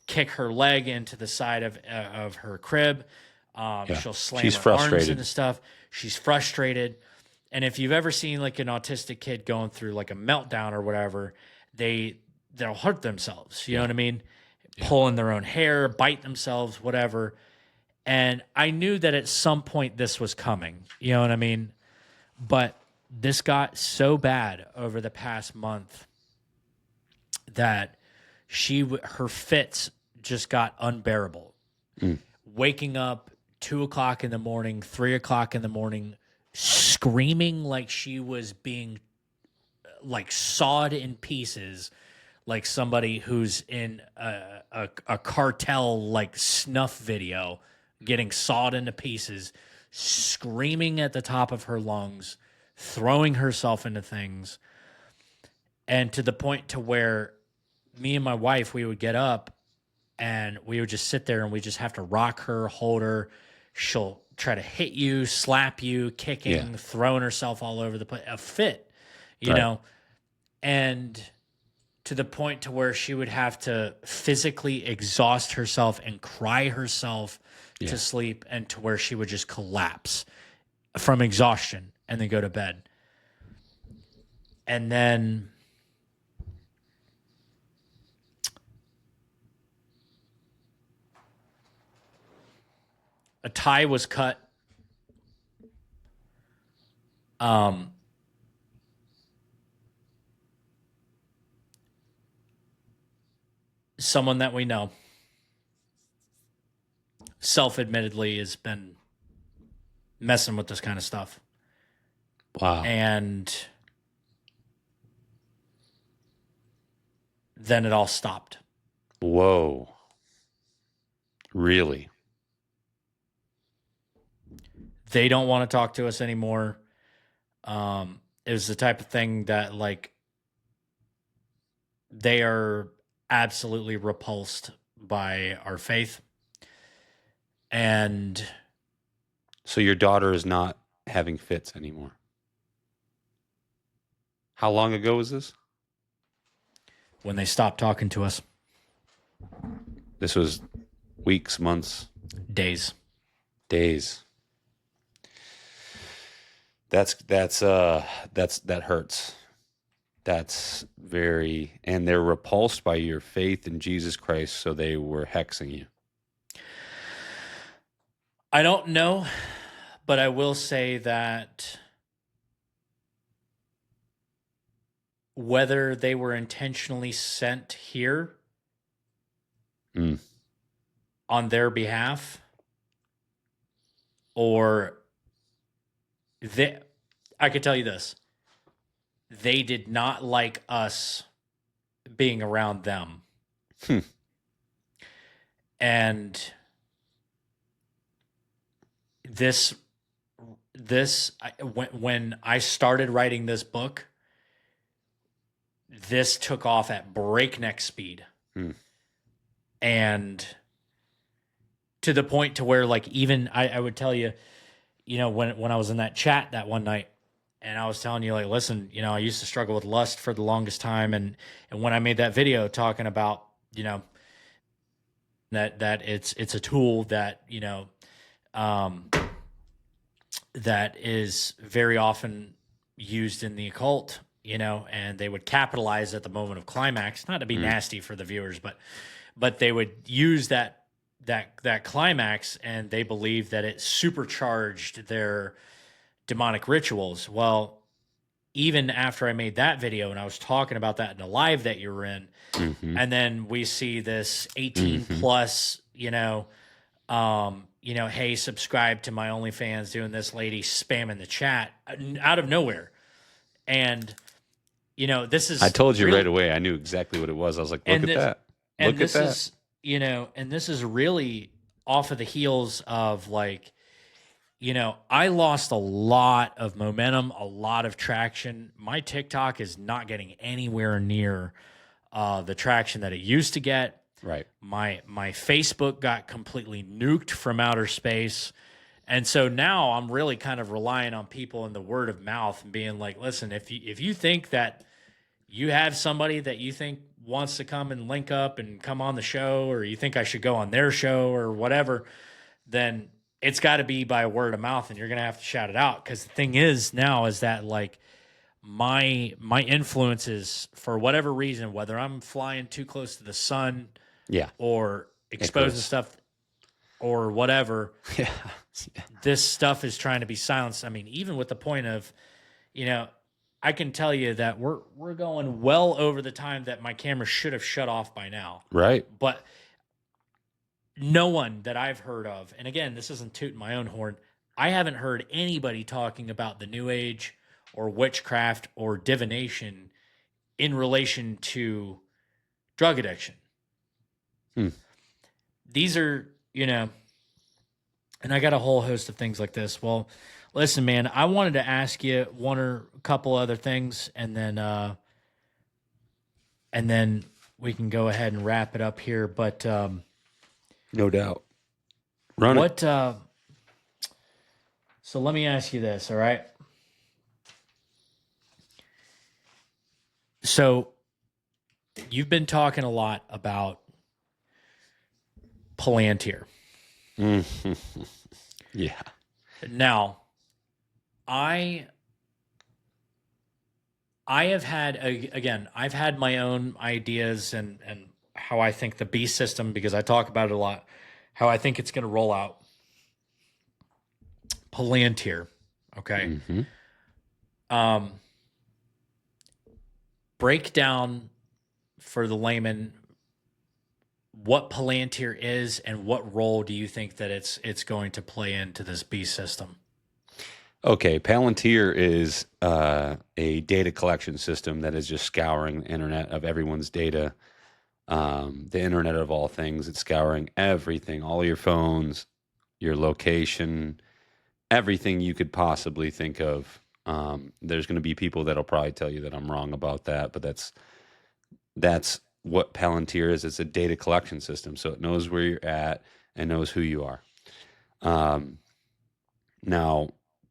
kick her leg into the side of her crib. She'll slam She's her frustrated. arms into stuff. She's frustrated. And if you've ever seen like an autistic kid going through like a meltdown or whatever, they'll hurt themselves. You know what I mean? Pulling their own hair, bite themselves, whatever. And I knew that at some point this was coming. You know what I mean? But this got so bad over the past month that her fits just got unbearable. Waking up 2 o'clock in the morning, 3 o'clock in the morning, screaming like she was being like sawed in pieces, like somebody who's in a cartel like snuff video getting sawed into pieces, screaming at the top of her lungs, throwing herself into things. And to the point to where me and my wife, we would get up and we would just sit there and we just have to rock her, hold her. She'll try to hit you, slap you, kicking, throwing herself all over the place. A fit, you know? And to the point to where she would have to physically exhaust herself and cry herself to sleep, and to where she would just collapse from exhaustion and then go to bed. And then a tie was cut. Someone that we know, self-admittedly, has been messing with this kind of stuff. Wow. And then it all stopped. Whoa. Really? They don't want to talk to us anymore. It was the type of thing that, like, they are absolutely repulsed by our faith. And so your daughter is not having fits anymore. How long ago was this? when they stopped talking to us, This was weeks, months, days. days. That hurts. That's very, and they're repulsed by your faith in Jesus Christ, so they were hexing you. I don't know, but I will say that whether they were intentionally sent here on their behalf, or I could tell you this: they did not like us being around them. And when I started writing this book, this took off at breakneck speed. And to the point to where, like, even I would tell you, when I was in that chat that one night, and I was telling you, like, listen, I used to struggle with lust for the longest time. And when I made that video talking about, that it's a tool that, that is very often used in the occult, and they would capitalize at the moment of climax, not to be nasty for the viewers, but they would use that climax, and they believed that it supercharged their demonic rituals. Well, even after I made that video and I was talking about that in the live that you were in, and then we see this 18 plus, Hey, subscribe to my OnlyFans, doing this, lady spamming the chat out of nowhere. And, this is. I told you right away. I knew exactly what it was. I was like, look at that. Look at that. And this is really off of the heels of like, I lost a lot of momentum, a lot of traction. My TikTok is not getting anywhere near the traction that it used to get. Right. My Facebook got completely nuked from outer space. And so now I'm really kind of relying on people in the word of mouth and being like, listen, if you think that you have somebody that you think wants to come and link up and come on the show, or you think I should go on their show or whatever, then it's got to be by word of mouth, and you're going to have to shout it out. Because the thing is now is that like my influences, for whatever reason, whether I'm flying too close to the sun, or exposing stuff or whatever, this stuff is trying to be silenced. I mean, even with the point of, I can tell you that we're going well over the time that my camera should have shut off by now. Right. But no one that I've heard of, and again, this isn't tooting my own horn, I haven't heard anybody talking about the New Age or witchcraft or divination in relation to drug addiction. These are, and I got a whole host of things like this. Well, listen, man, I wanted to ask you one or a couple other things, and then we can go ahead and wrap it up here. But no doubt, run it. So let me ask you this, all right? So you've been talking a lot about Palantir. Yeah. Now, I have had, again, I've had my own ideas and how I think the beast system, because I talk about it a lot, how I think it's going to roll out. Palantir, okay? Break down for the layman what Palantir is and what role do you think that it's going to play into this beast system? Okay, Palantir is a data collection system that is just scouring the internet of everyone's data, the internet of all things. It's scouring everything, all your phones, your location, everything you could possibly think of. There's going to be people that'll probably tell you that I'm wrong about that, but that's what Palantir is. It's a data collection system, so it knows where you're at and knows who you are. Now,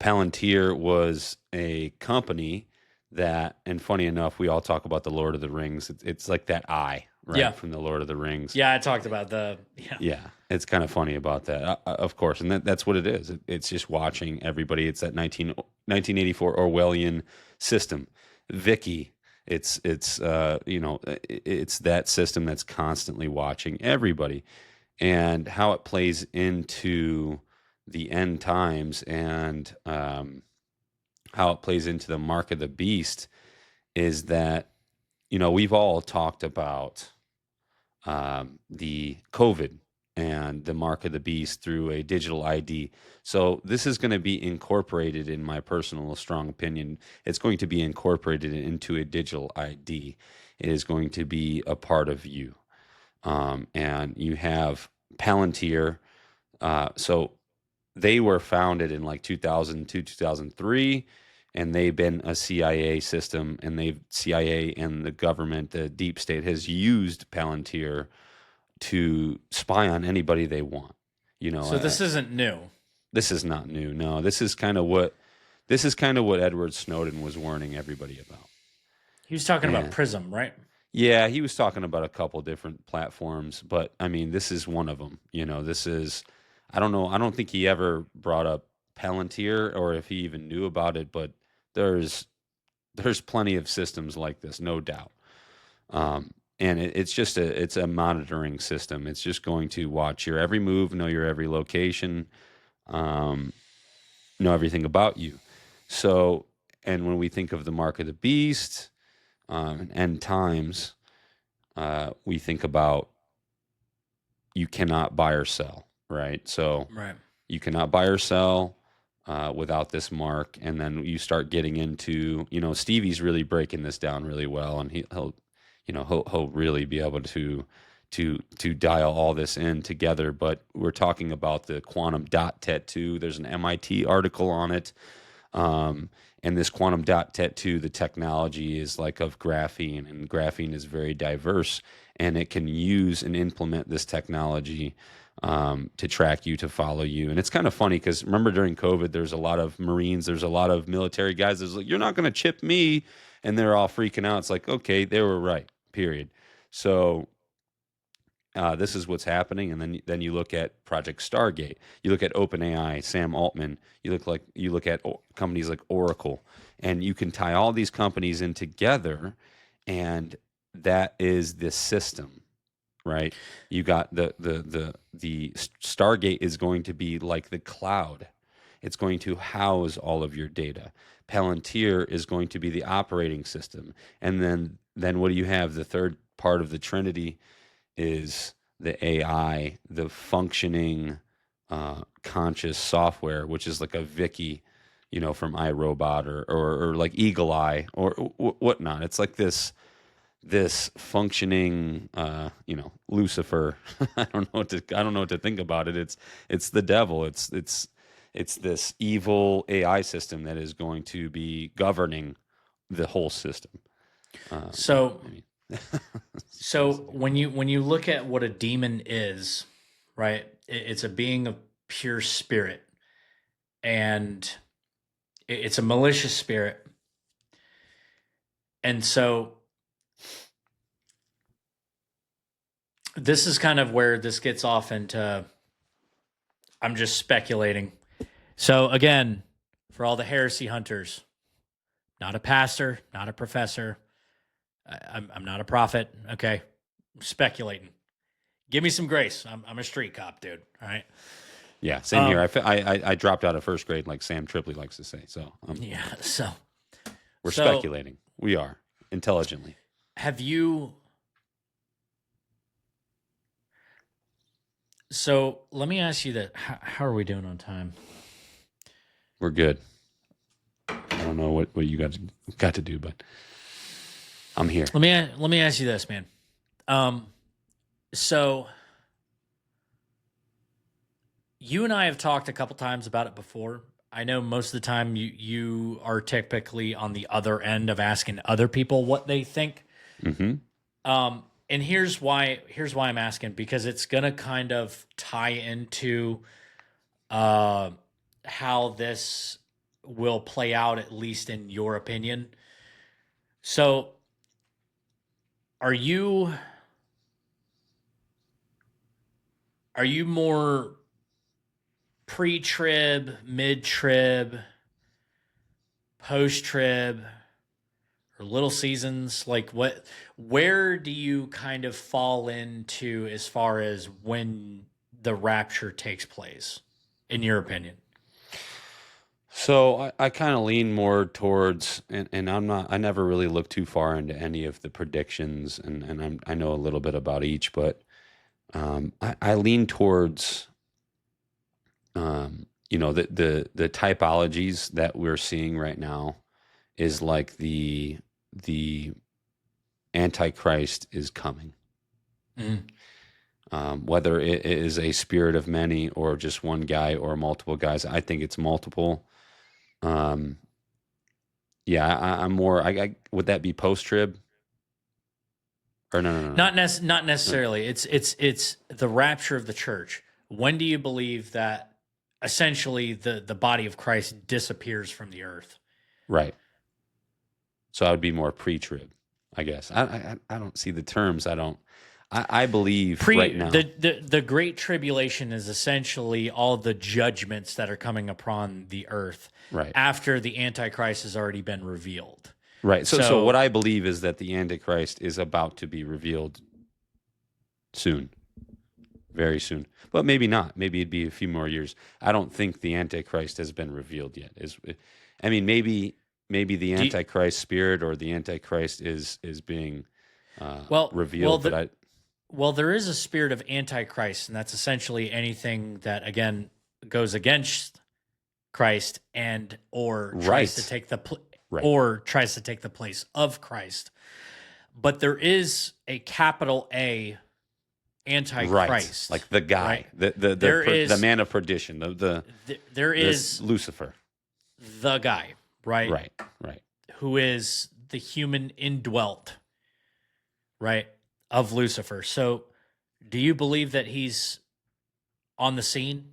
Palantir was a company that, and funny enough, we all talk about the Lord of the Rings. It's like that eye, right, from the Lord of the Rings. Yeah, I talked about Yeah, it's kind of funny about that, of course, and that's what it is. It's just watching everybody. It's that 1984 Orwellian system. Vicky. It's that system that's constantly watching everybody, and how it plays into the end times, and how it plays into the mark of the beast is that, we've all talked about the COVID and the mark of the beast through a digital ID. So this is going to be incorporated, in my personal strong opinion, it's going to be incorporated into a digital ID. It is going to be a part of you. And you have Palantir. So they were founded in like 2002, 2003, and they've been a CIA system, and CIA and the government, the deep state, has used Palantir to spy on anybody they want. So this isn't new. This is not new. No, this is kind of what Edward Snowden was warning everybody about. He was talking about Prism, right? Yeah, he was talking about a couple different platforms, but I mean, this is one of them. This is, I don't know. I don't think he ever brought up Palantir, or if he even knew about it, but there's plenty of systems like this, no doubt. And it's a monitoring system. It's just going to watch your every move, know your every location, know everything about you. So, and when we think of the mark of the beast, and end times, we think about you cannot buy or sell. right? So Right. you cannot buy or sell without this mark, and then you start getting into, Stevie's really breaking this down really well, and he'll really be able to dial all this in together. But we're talking about the quantum dot tattoo. There's an MIT article on it. And this quantum dot tattoo, the technology is like of graphene, and graphene is very diverse, and it can use and implement this technology to track you, to follow you. And it's kind of funny because remember during COVID, there's a lot of Marines, there's a lot of military guys that's like, you're not going to chip me. And they're all freaking out. It's like, okay, they were right, period. So this is what's happening. And then you look at Project Stargate, you look at OpenAI, Sam Altman, you look at companies like Oracle, and you can tie all these companies in together, and that is the system, right? You got the Stargate is going to be like the cloud. It's going to house all of your data. Palantir is going to be the operating system. And then what do you have? The third part of the Trinity is the AI, the functioning conscious software, which is like a Vicky, from iRobot or like Eagle Eye or whatnot. It's like this functioning, Lucifer. I don't know what to think about it. It's the devil. It's this evil AI system that is going to be governing the whole system. So when you look at what a demon is, right? It's a being of pure spirit, and it's a malicious spirit. And so this is kind of where this gets off into, I'm just speculating. So again, for all the heresy hunters, not a pastor, not a professor, I'm not a prophet. Okay, I'm speculating. Give me some grace. I'm a street cop, dude. All right. Yeah, same here. I dropped out of first grade, like Sam Tripoli likes to say. So yeah. So we're speculating. We are intelligently. Have you? So let me ask you that. How are we doing on time? We're good. I don't know what you got to do, but I'm here. Let me ask you this, man. So you and I have talked a couple times about it before. I know most of the time you are typically on the other end of asking other people what they think. Mm-hmm. And here's why I'm asking, because it's gonna kind of tie into how this will play out, at least in your opinion. So are you more pre-trib, mid-trib, post-trib, or little seasons? Like where do you kind of fall into as far as when the rapture takes place, in your opinion? So I kind of lean more towards, and I never really look too far into any of the predictions, and I know a little bit about each, but I lean towards, the typologies that we're seeing right now is like the Antichrist is coming. Mm. Whether it is a spirit of many or just one guy or multiple guys, I think it's multiple. Yeah, I'm more. Would that be post trib? Or no. Not necessarily. It's the rapture of the church. When do you believe that essentially the body of Christ disappears from the earth? Right. So I would be more pre-trib, I guess. I don't see the terms. I believe right now. The Great Tribulation is essentially all the judgments that are coming upon the earth, right, after the Antichrist has already been revealed. Right. So what I believe is that the Antichrist is about to be revealed soon, very soon. But maybe not. Maybe it'd be a few more years. I don't think the Antichrist has been revealed yet. Maybe the Antichrist spirit or the Antichrist is being revealed. Well, there is a spirit of Antichrist, and that's essentially anything that, again, goes against Christ and or tries to Right. take the Right. or tries to take the place of Christ. But there is a capital A Antichrist, Like the guy, right? the There man of perdition, there is Lucifer. the guy, right? Right. Who is the human indwelt, right, of Lucifer. So do you believe that he's on the scene,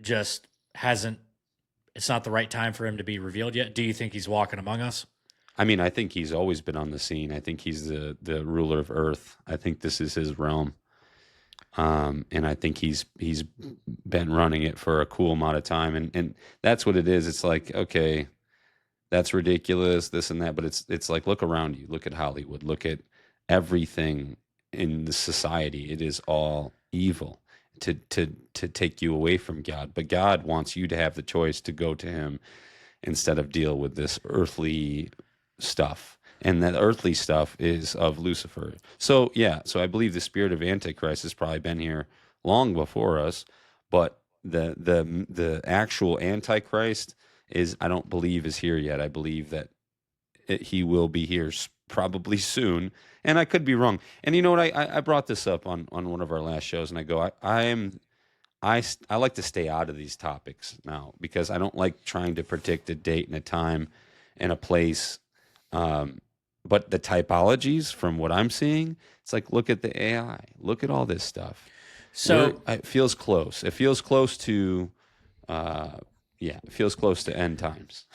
just hasn't, it's not the right time for him to be revealed yet? Do you think he's walking among us? I mean, I think he's always been on the scene. I think he's the ruler of Earth. I think this is his realm. And I think he's been running it for a cool amount of time, and that's what it is. It's like, okay, that's ridiculous, this and that, but it's like, look around you, look at Hollywood, look at everything in the society. It is all evil to take you away from God, but God wants you to have the choice to go to Him instead of deal with this earthly stuff. And that earthly stuff is of Lucifer. So, yeah, so I believe the spirit of Antichrist has probably been here long before us, but the actual Antichrist I don't believe is here yet. I believe that he will be here probably soon, and I could be wrong. And you know what? I brought this up on one of our last shows, and I go, I like to stay out of these topics now because I don't like trying to predict a date and a time and a place. But the typologies, from what I'm seeing, it's like, look at the AI, look at all this stuff. So it feels close. It feels close to, it feels close to end times.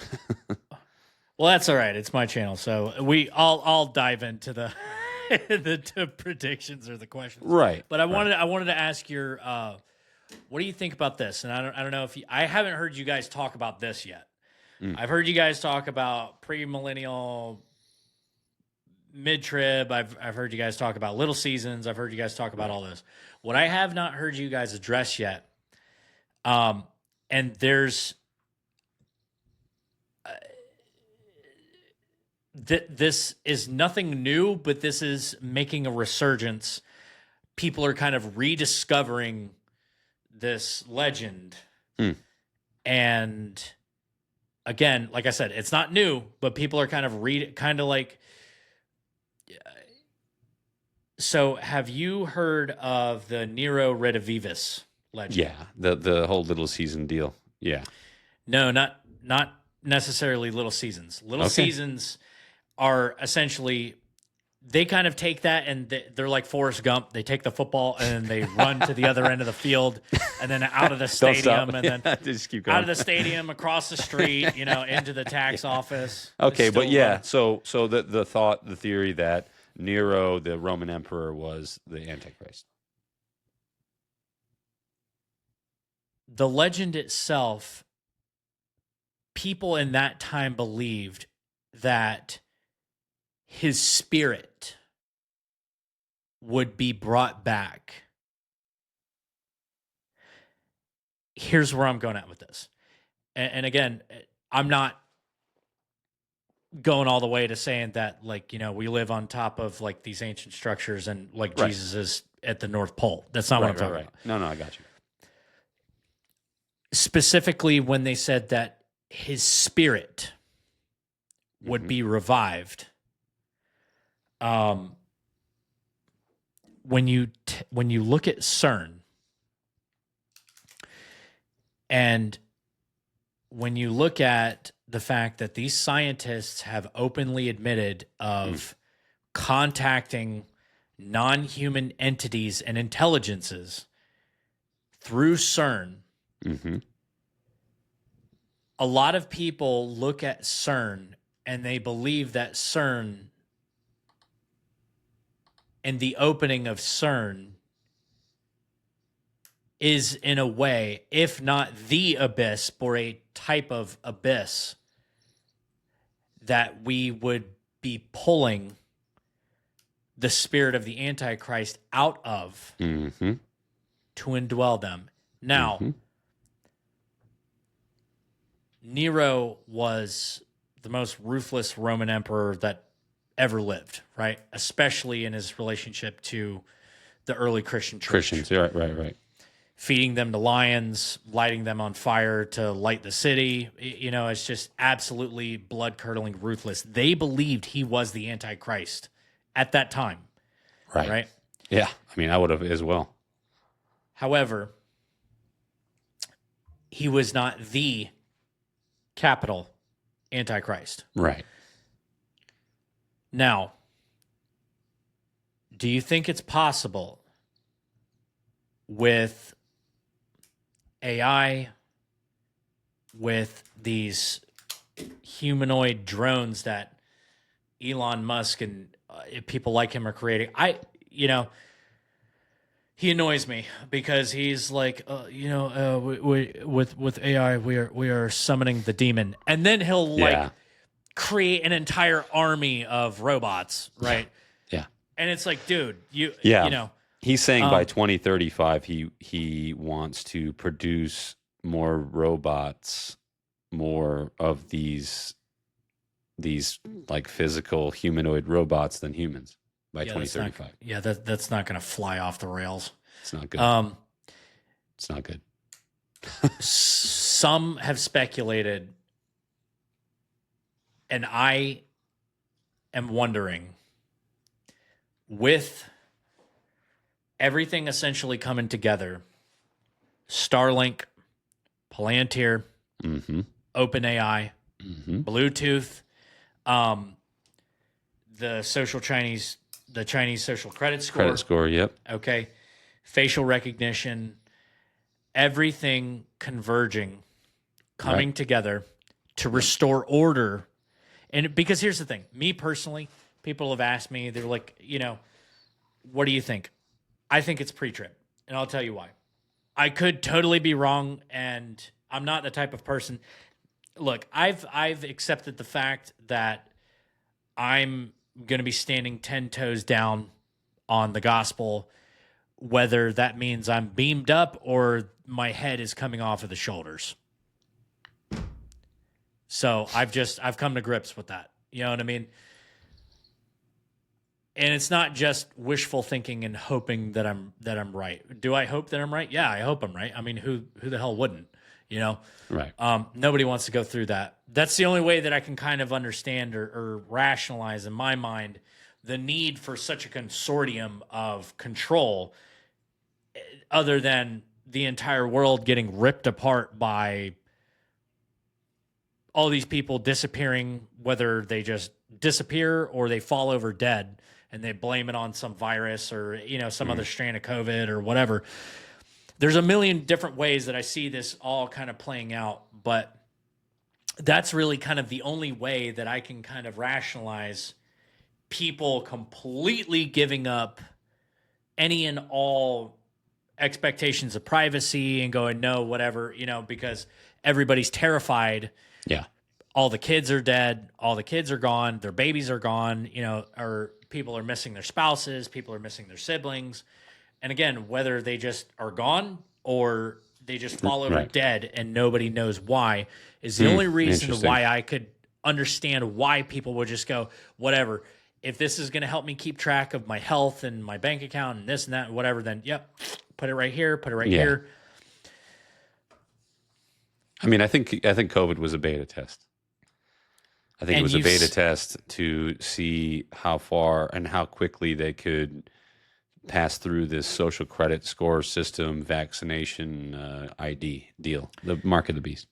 well, that's all right. It's my channel, so I'll dive into the the predictions or the questions. Right. But I wanted to ask your what do you think about this? And I don't know if I haven't heard you guys talk about this yet. I've heard you guys talk about premillennial, mid-trib. I've heard you guys talk about little seasons. I've heard you guys talk about all this. What I have not heard you guys address yet, and there's this is nothing new, but this is making a resurgence. People are kind of rediscovering this legend, and again, like I said, it's not new, but people are kind of like. So, have you heard of the Nero Redivivus legend? Yeah, the whole little season deal. Yeah. No, not necessarily little seasons. Little seasons are essentially, they kind of take that and they're like Forrest Gump. They take the football and they run to the other end of the field and then out of the stadium and then just keep going. out of the stadium, across the street, into the tax office. Okay, but yeah, so the theory that Nero, the Roman emperor, was the Antichrist. The legend itself, people in that time believed that his spirit would be brought back. Here's where I'm going at with this. And again, I'm not going all the way to saying that, like, we live on top of like these ancient structures and like Right. Jesus is at the North Pole. That's not what I'm talking about. No, I got you. Specifically when they said that his spirit would be revived. When you look at CERN and when you look at the fact that these scientists have openly admitted of contacting non-human entities and intelligences through CERN, a lot of people look at CERN and they believe that CERN and the opening of CERN is, in a way, if not the abyss, or a type of abyss that we would be pulling the spirit of the Antichrist out of to indwell them. Now, Nero was the most ruthless Roman emperor that ever lived, right? Especially in his relationship to the early Christian church. Christians, right. Feeding them to lions, lighting them on fire to light the city. It's just absolutely blood-curdling ruthless. They believed he was the Antichrist at that time. Right? Yeah. I mean, I would have as well. However, he was not the capital Antichrist. Right. Now, do you think it's possible with AI, with these humanoid drones that Elon Musk and people like him are creating? He annoys me because he's like, with AI, we are summoning the demon, and then he'll create an entire army of robots, right? Yeah. And it's like, dude, he's saying by 2035 he wants to produce more robots, more of these like physical humanoid robots than humans by 2035. That's not going to fly off the rails. It's not good. It's not good. Some have speculated, and I am wondering, with everything essentially coming together, Starlink, Palantir, OpenAI, Bluetooth, the Chinese social credit score. Credit score, yep. Okay. Facial recognition, everything converging, coming together to restore order. And because here's the thing, me personally, people have asked me, they're like, what do you think? I think it's pre-trib, and I'll tell you why. I could totally be wrong, and I'm not the type of person. Look, I've accepted the fact that I'm going to be standing 10 toes down on the gospel, whether that means I'm beamed up or my head is coming off of the shoulders. So I've come to grips with that. You know what I mean? And it's not just wishful thinking and hoping that I'm right. Do I hope that I'm right? Yeah, I hope I'm right. I mean, who the hell wouldn't? Right. Nobody wants to go through that. That's the only way that I can kind of understand or rationalize in my mind the need for such a consortium of control, other than the entire world getting ripped apart by all these people disappearing, whether they just disappear or they fall over dead and they blame it on some virus or, some other strand of COVID or whatever. There's a million different ways that I see this all kind of playing out, but that's really kind of the only way that I can kind of rationalize people completely giving up any and all expectations of privacy and going, no, whatever, because everybody's terrified. Yeah. All the kids are dead. All the kids are gone. Their babies are gone, or people are missing their spouses. People are missing their siblings. And again, whether they just are gone or they just fall over dead and nobody knows why is the only reason why I could understand why people would just go, whatever. If this is going to help me keep track of my health and my bank account and this and that, whatever, then yep, put it right here, put it right here. I mean, I think COVID was a beta test. I think it was a beta test to see how far and how quickly they could pass through this social credit score system, vaccination ID deal, the mark of the beast.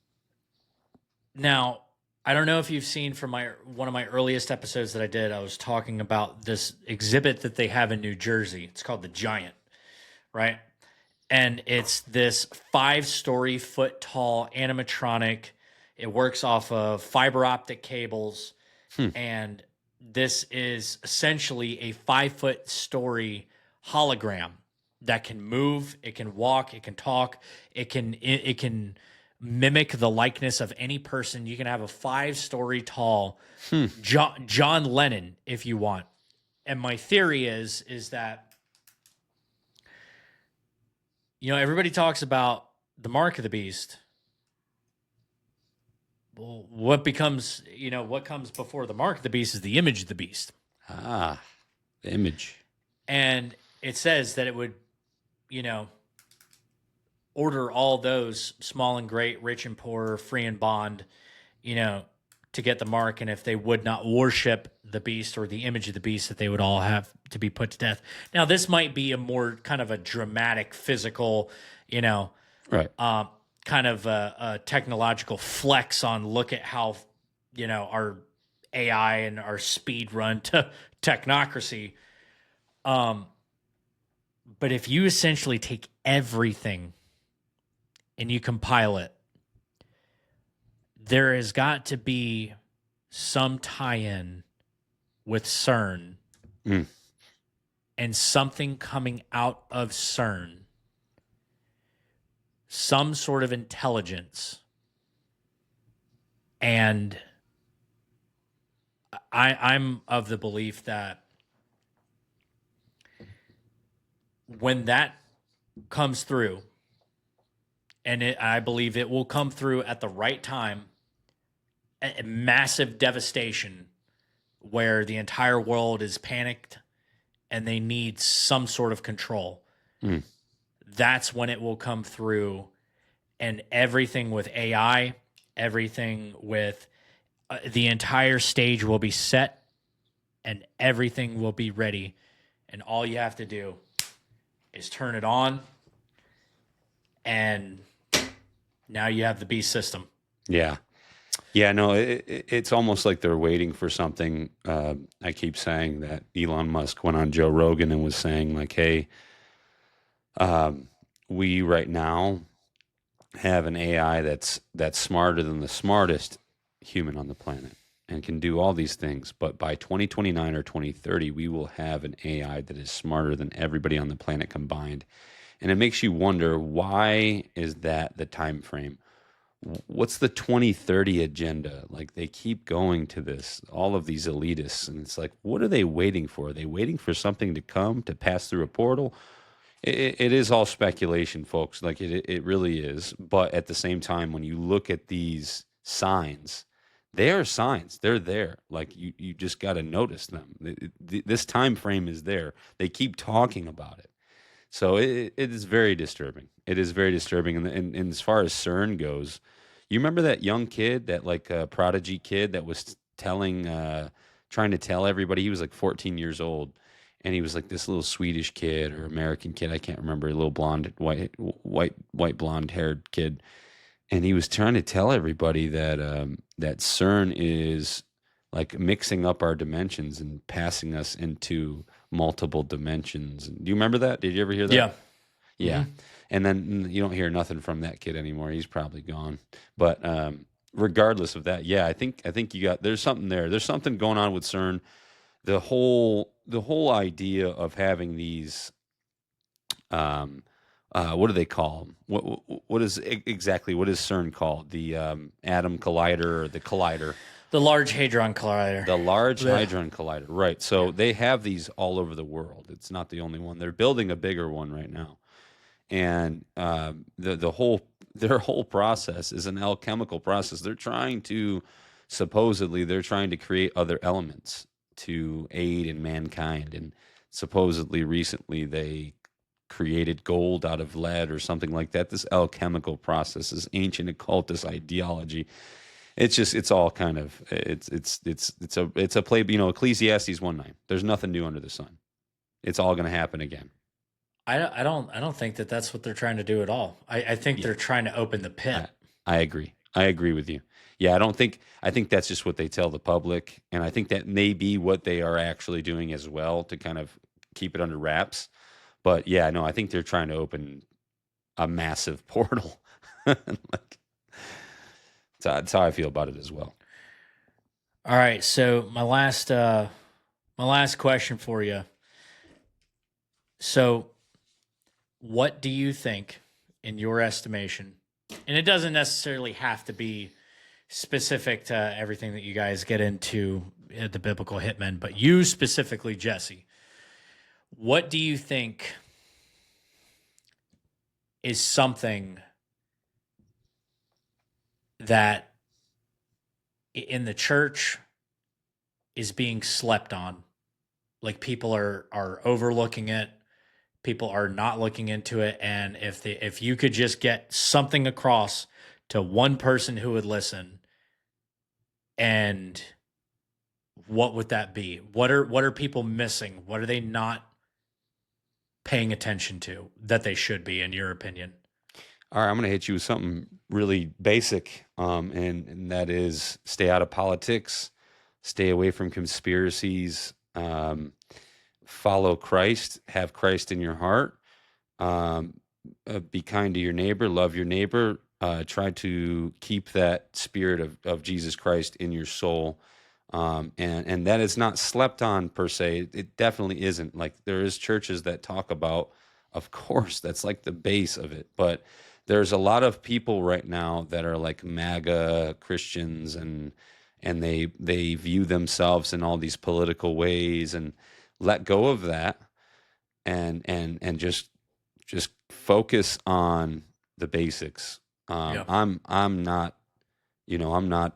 Now, I don't know if you've seen from one of my earliest episodes that I did, I was talking about this exhibit that they have in New Jersey. It's called The Giant, right? And it's this 5-story foot tall animatronic. It works off of fiber optic cables. And this is essentially a 5-foot story hologram that can move, it can walk, it can talk, it can mimic the likeness of any person. You can have a 5-story tall John Lennon if you want. And my theory is that, everybody talks about the mark of the beast. Well, what comes before the mark of the beast is the image of the beast. Ah, the image. And it says that it would, order all those small and great, rich and poor, free and bond, to get the mark. And if they would not worship the beast or the image of the beast, that they would all have to be put to death. Now, this might be a more kind of a dramatic, physical, Right. kind of a technological flex on look at how, our AI and our speed run to technocracy. But if you essentially take everything and you compile it, there has got to be some tie-in with CERN and something coming out of CERN, some sort of intelligence. And I'm of the belief that when that comes through, and I believe it will come through at the right time, a massive devastation where the entire world is panicked and they need some sort of control. That's when it will come through, and everything with AI, everything with the entire stage will be set and everything will be ready. And all you have to do is turn it on, and now you have the beast system. Yeah. Yeah, no, it's almost like they're waiting for something. I keep saying that Elon Musk went on Joe Rogan and was saying, like, hey, we right now have an AI that's smarter than the smartest human on the planet and can do all these things. But by 2029 or 2030, we will have an AI that is smarter than everybody on the planet combined. And it makes you wonder, why is that the time frame? What's the 2030 agenda? Like, they keep going to this, all of these elitists, and it's like, what are they waiting for? Are they waiting for something to come, to pass through a portal? It is all speculation, folks. Like, it really is. But at the same time, when you look at these signs, they are signs. They're there. Like, you just got to notice them. This time frame is there. They keep talking about it. So it is very disturbing. It is very disturbing. And as far as CERN goes, you remember that young kid, that like prodigy kid that was trying to tell everybody, he was like 14 years old, and he was like this little Swedish kid or American kid, I can't remember, a little blonde, white blonde haired kid, and he was trying to tell everybody that that CERN is like mixing up our dimensions and passing us into multiple dimensions. Do you remember that? Did you ever hear that? Yeah. Yeah. Mm-hmm. And then you don't hear nothing from that kid anymore. He's probably gone. But regardless of that, yeah, I think there's something there. There's something going on with CERN. The whole idea of having these what do they call them? What is CERN called? The atom collider, or the collider? The Large Hadron Collider. The Large Hadron Collider, right. So they have these all over the world. It's not the only one. They're building a bigger one right now. And their whole process is an alchemical process. They're trying to create other elements to aid in mankind. And supposedly recently they created gold out of lead or something like that. This alchemical process, this ancient occultist ideology. It's all kind of it's a play. Ecclesiastes 1:9. There's nothing new under the sun. It's all going to happen again. I don't think that that's what they're trying to do at all. I think they're trying to open the pit. I agree. I agree with you. Yeah, I think that's just what they tell the public, and I think that may be what they are actually doing as well, to kind of keep it under wraps. But yeah, no, I think they're trying to open a massive portal. That's how I feel about it as well. All right, so my last question for you. So, what do you think, in your estimation, and it doesn't necessarily have to be specific to everything that you guys get into at the Biblical Hitmen, but you specifically, Jesse, what do you think is something that in the church is being slept on? Like, people are overlooking it. people are not looking into it. And if you could just get something across to one person who would listen, and what would that be? What are people missing? What are they not paying attention to that they should be, in your opinion? All right, I'm going to hit you with something really basic, and that is stay out of politics, stay away from conspiracies, follow Christ, have Christ in your heart, be kind to your neighbor, love your neighbor, try to keep that spirit of Jesus Christ in your soul. And that is not slept on per se. It definitely isn't. Like, there is churches that talk about, of course, that's like the base of it, but there's a lot of people right now that are like MAGA Christians, and they view themselves in all these political ways, and let go of that and just focus on the basics. Yeah. I'm not,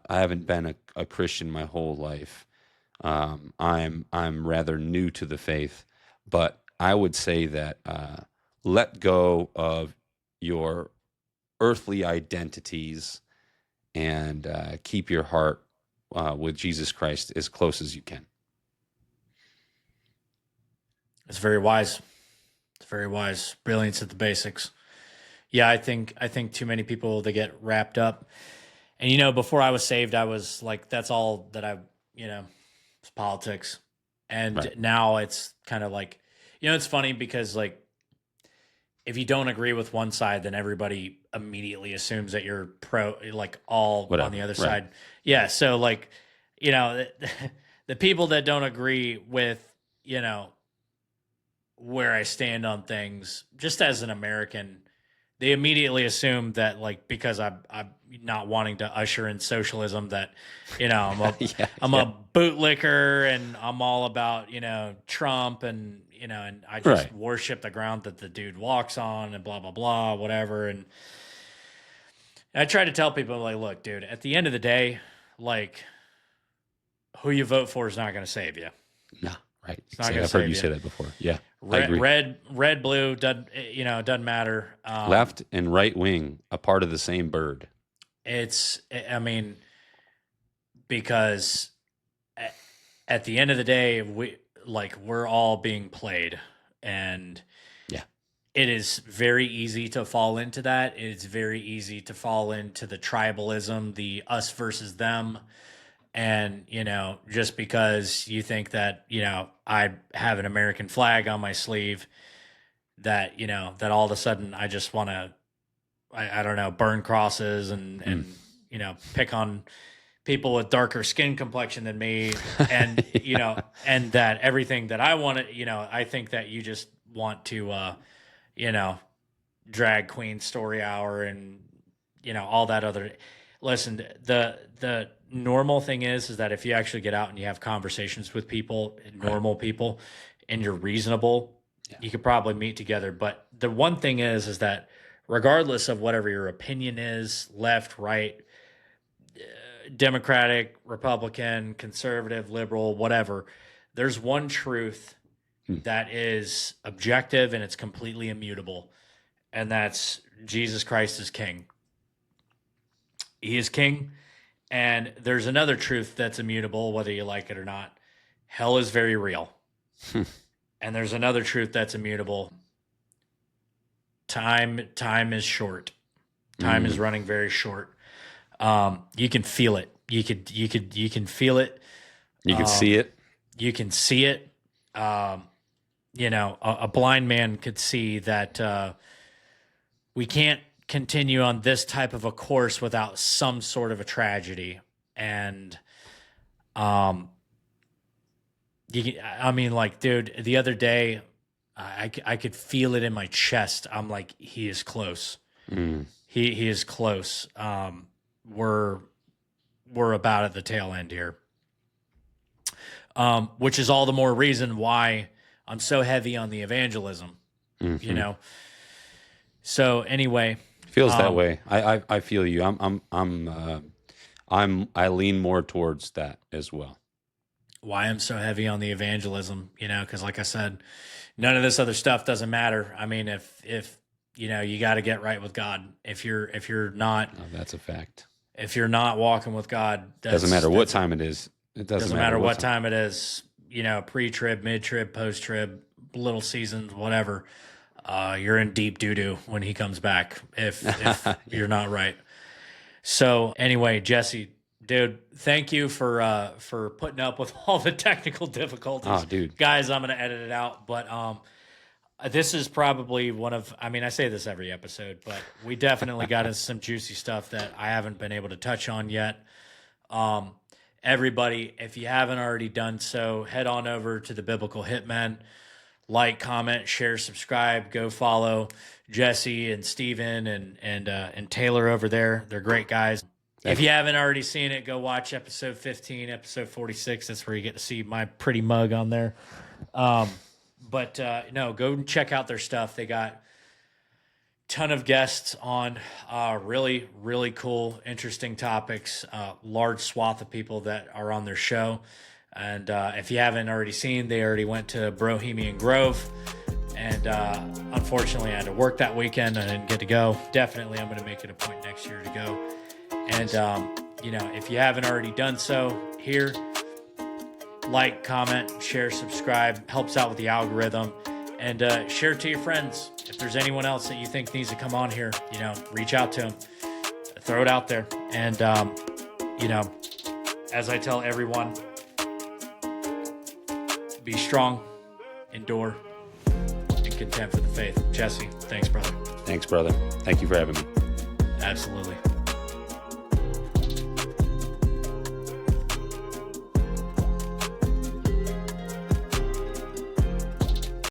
I haven't been a Christian my whole life. I'm rather new to the faith, but I would say that let go of your earthly identities and keep your heart with Jesus Christ as close as you can. It's very wise. It's very wise. Brilliance at the basics. Yeah, I think too many people, they get wrapped up. And before I was saved, I was like, that's all that it's politics. And Right. now it's kind of like, it's funny because, like, if you don't agree with one side, then everybody immediately assumes that you're all Whatever. on the other Right. side. Yeah. So, like, the people that don't agree with, where I stand on things, just as an American, they immediately assume that, like, because I'm not wanting to usher in socialism, that I'm a a bootlicker and I'm all about Trump, and and I just Right. worship the ground that the dude walks on, and blah blah blah, whatever. And I try to tell people, like, look, dude, at the end of the day, like, who you vote for is not going to save you. No, right. It's not gonna I've heard you save say you. that before. Yeah, I agree. Red, blue, doesn't matter. Left and right wing, a part of the same bird. I mean, because at the end of the day, we're all being played, and Yeah. it is very easy to fall into that. It's very easy to fall into the tribalism, the us versus them. And, just because you think that, I have an American flag on my sleeve, that, that all of a sudden I just want to, I don't know, burn crosses and pick on people with darker skin complexion than me. And, and that everything that I want to, I think that you just want to, drag queen story hour and, all that other. Listen, the normal thing is that if you actually get out and you have conversations with people, normal people, and you're reasonable, you could probably meet together. But the one thing is that regardless of whatever your opinion is, left, right, Democratic, Republican, conservative, liberal, whatever, there's one truth that is objective and it's completely immutable, and that's Jesus Christ is King. He is King. And there's another truth that's immutable, whether you like it or not. Hell is very real. And there's another truth that's immutable. Time is short. Time is running very short. You can feel it. You can feel it. You can see it. You can see it. A blind man could see that we can't continue on this type of a course without some sort of a tragedy. And dude, the other day I could feel it in my chest. I'm like, he is close. He is close. We're about at the tail end here, which is all the more reason why I'm so heavy on the evangelism. So anyway, Feels that way. I feel you. I lean more towards that as well. why I'm so heavy on the evangelism, because like I said, none of this other stuff doesn't matter. I mean, if you got to get right with God. If you're not, Oh, that's a fact. if you're not walking with God, Doesn't matter what time it is. It doesn't matter what time it is, pre-trib, mid-trib, post-trib, little seasons, whatever. You're in deep doo-doo when he comes back if you're not right. So anyway, Jesse, dude, thank you for putting up with all the technical difficulties. Oh, dude. Guys, I'm going to edit it out, but this is probably I say this every episode, but we definitely got into some juicy stuff that I haven't been able to touch on yet. Everybody, if you haven't already done so, head on over to the Biblical Hitmen. Like, comment, share, subscribe. Go follow Jesse and Steven and Taylor over there. They're great guys. If you haven't already seen it, go watch episode 15, episode 46. That's where you get to see my pretty mug on there. But go check out their stuff. They got a ton of guests on really, really cool, interesting topics, large swath of people that are on their show. And if you haven't already seen, they already went to Bohemian Grove. And unfortunately, I had to work that weekend. I didn't get to go. Definitely, I'm going to make it a point next year to go. And, if you haven't already done so, here, like, comment, share, subscribe. Helps out with the algorithm. And share it to your friends. If there's anyone else that you think needs to come on here, reach out to them. Throw it out there. And, as I tell everyone, be strong, endure, and contend for the faith. Jesse, thanks, brother. Thanks, brother. Thank you for having me. Absolutely.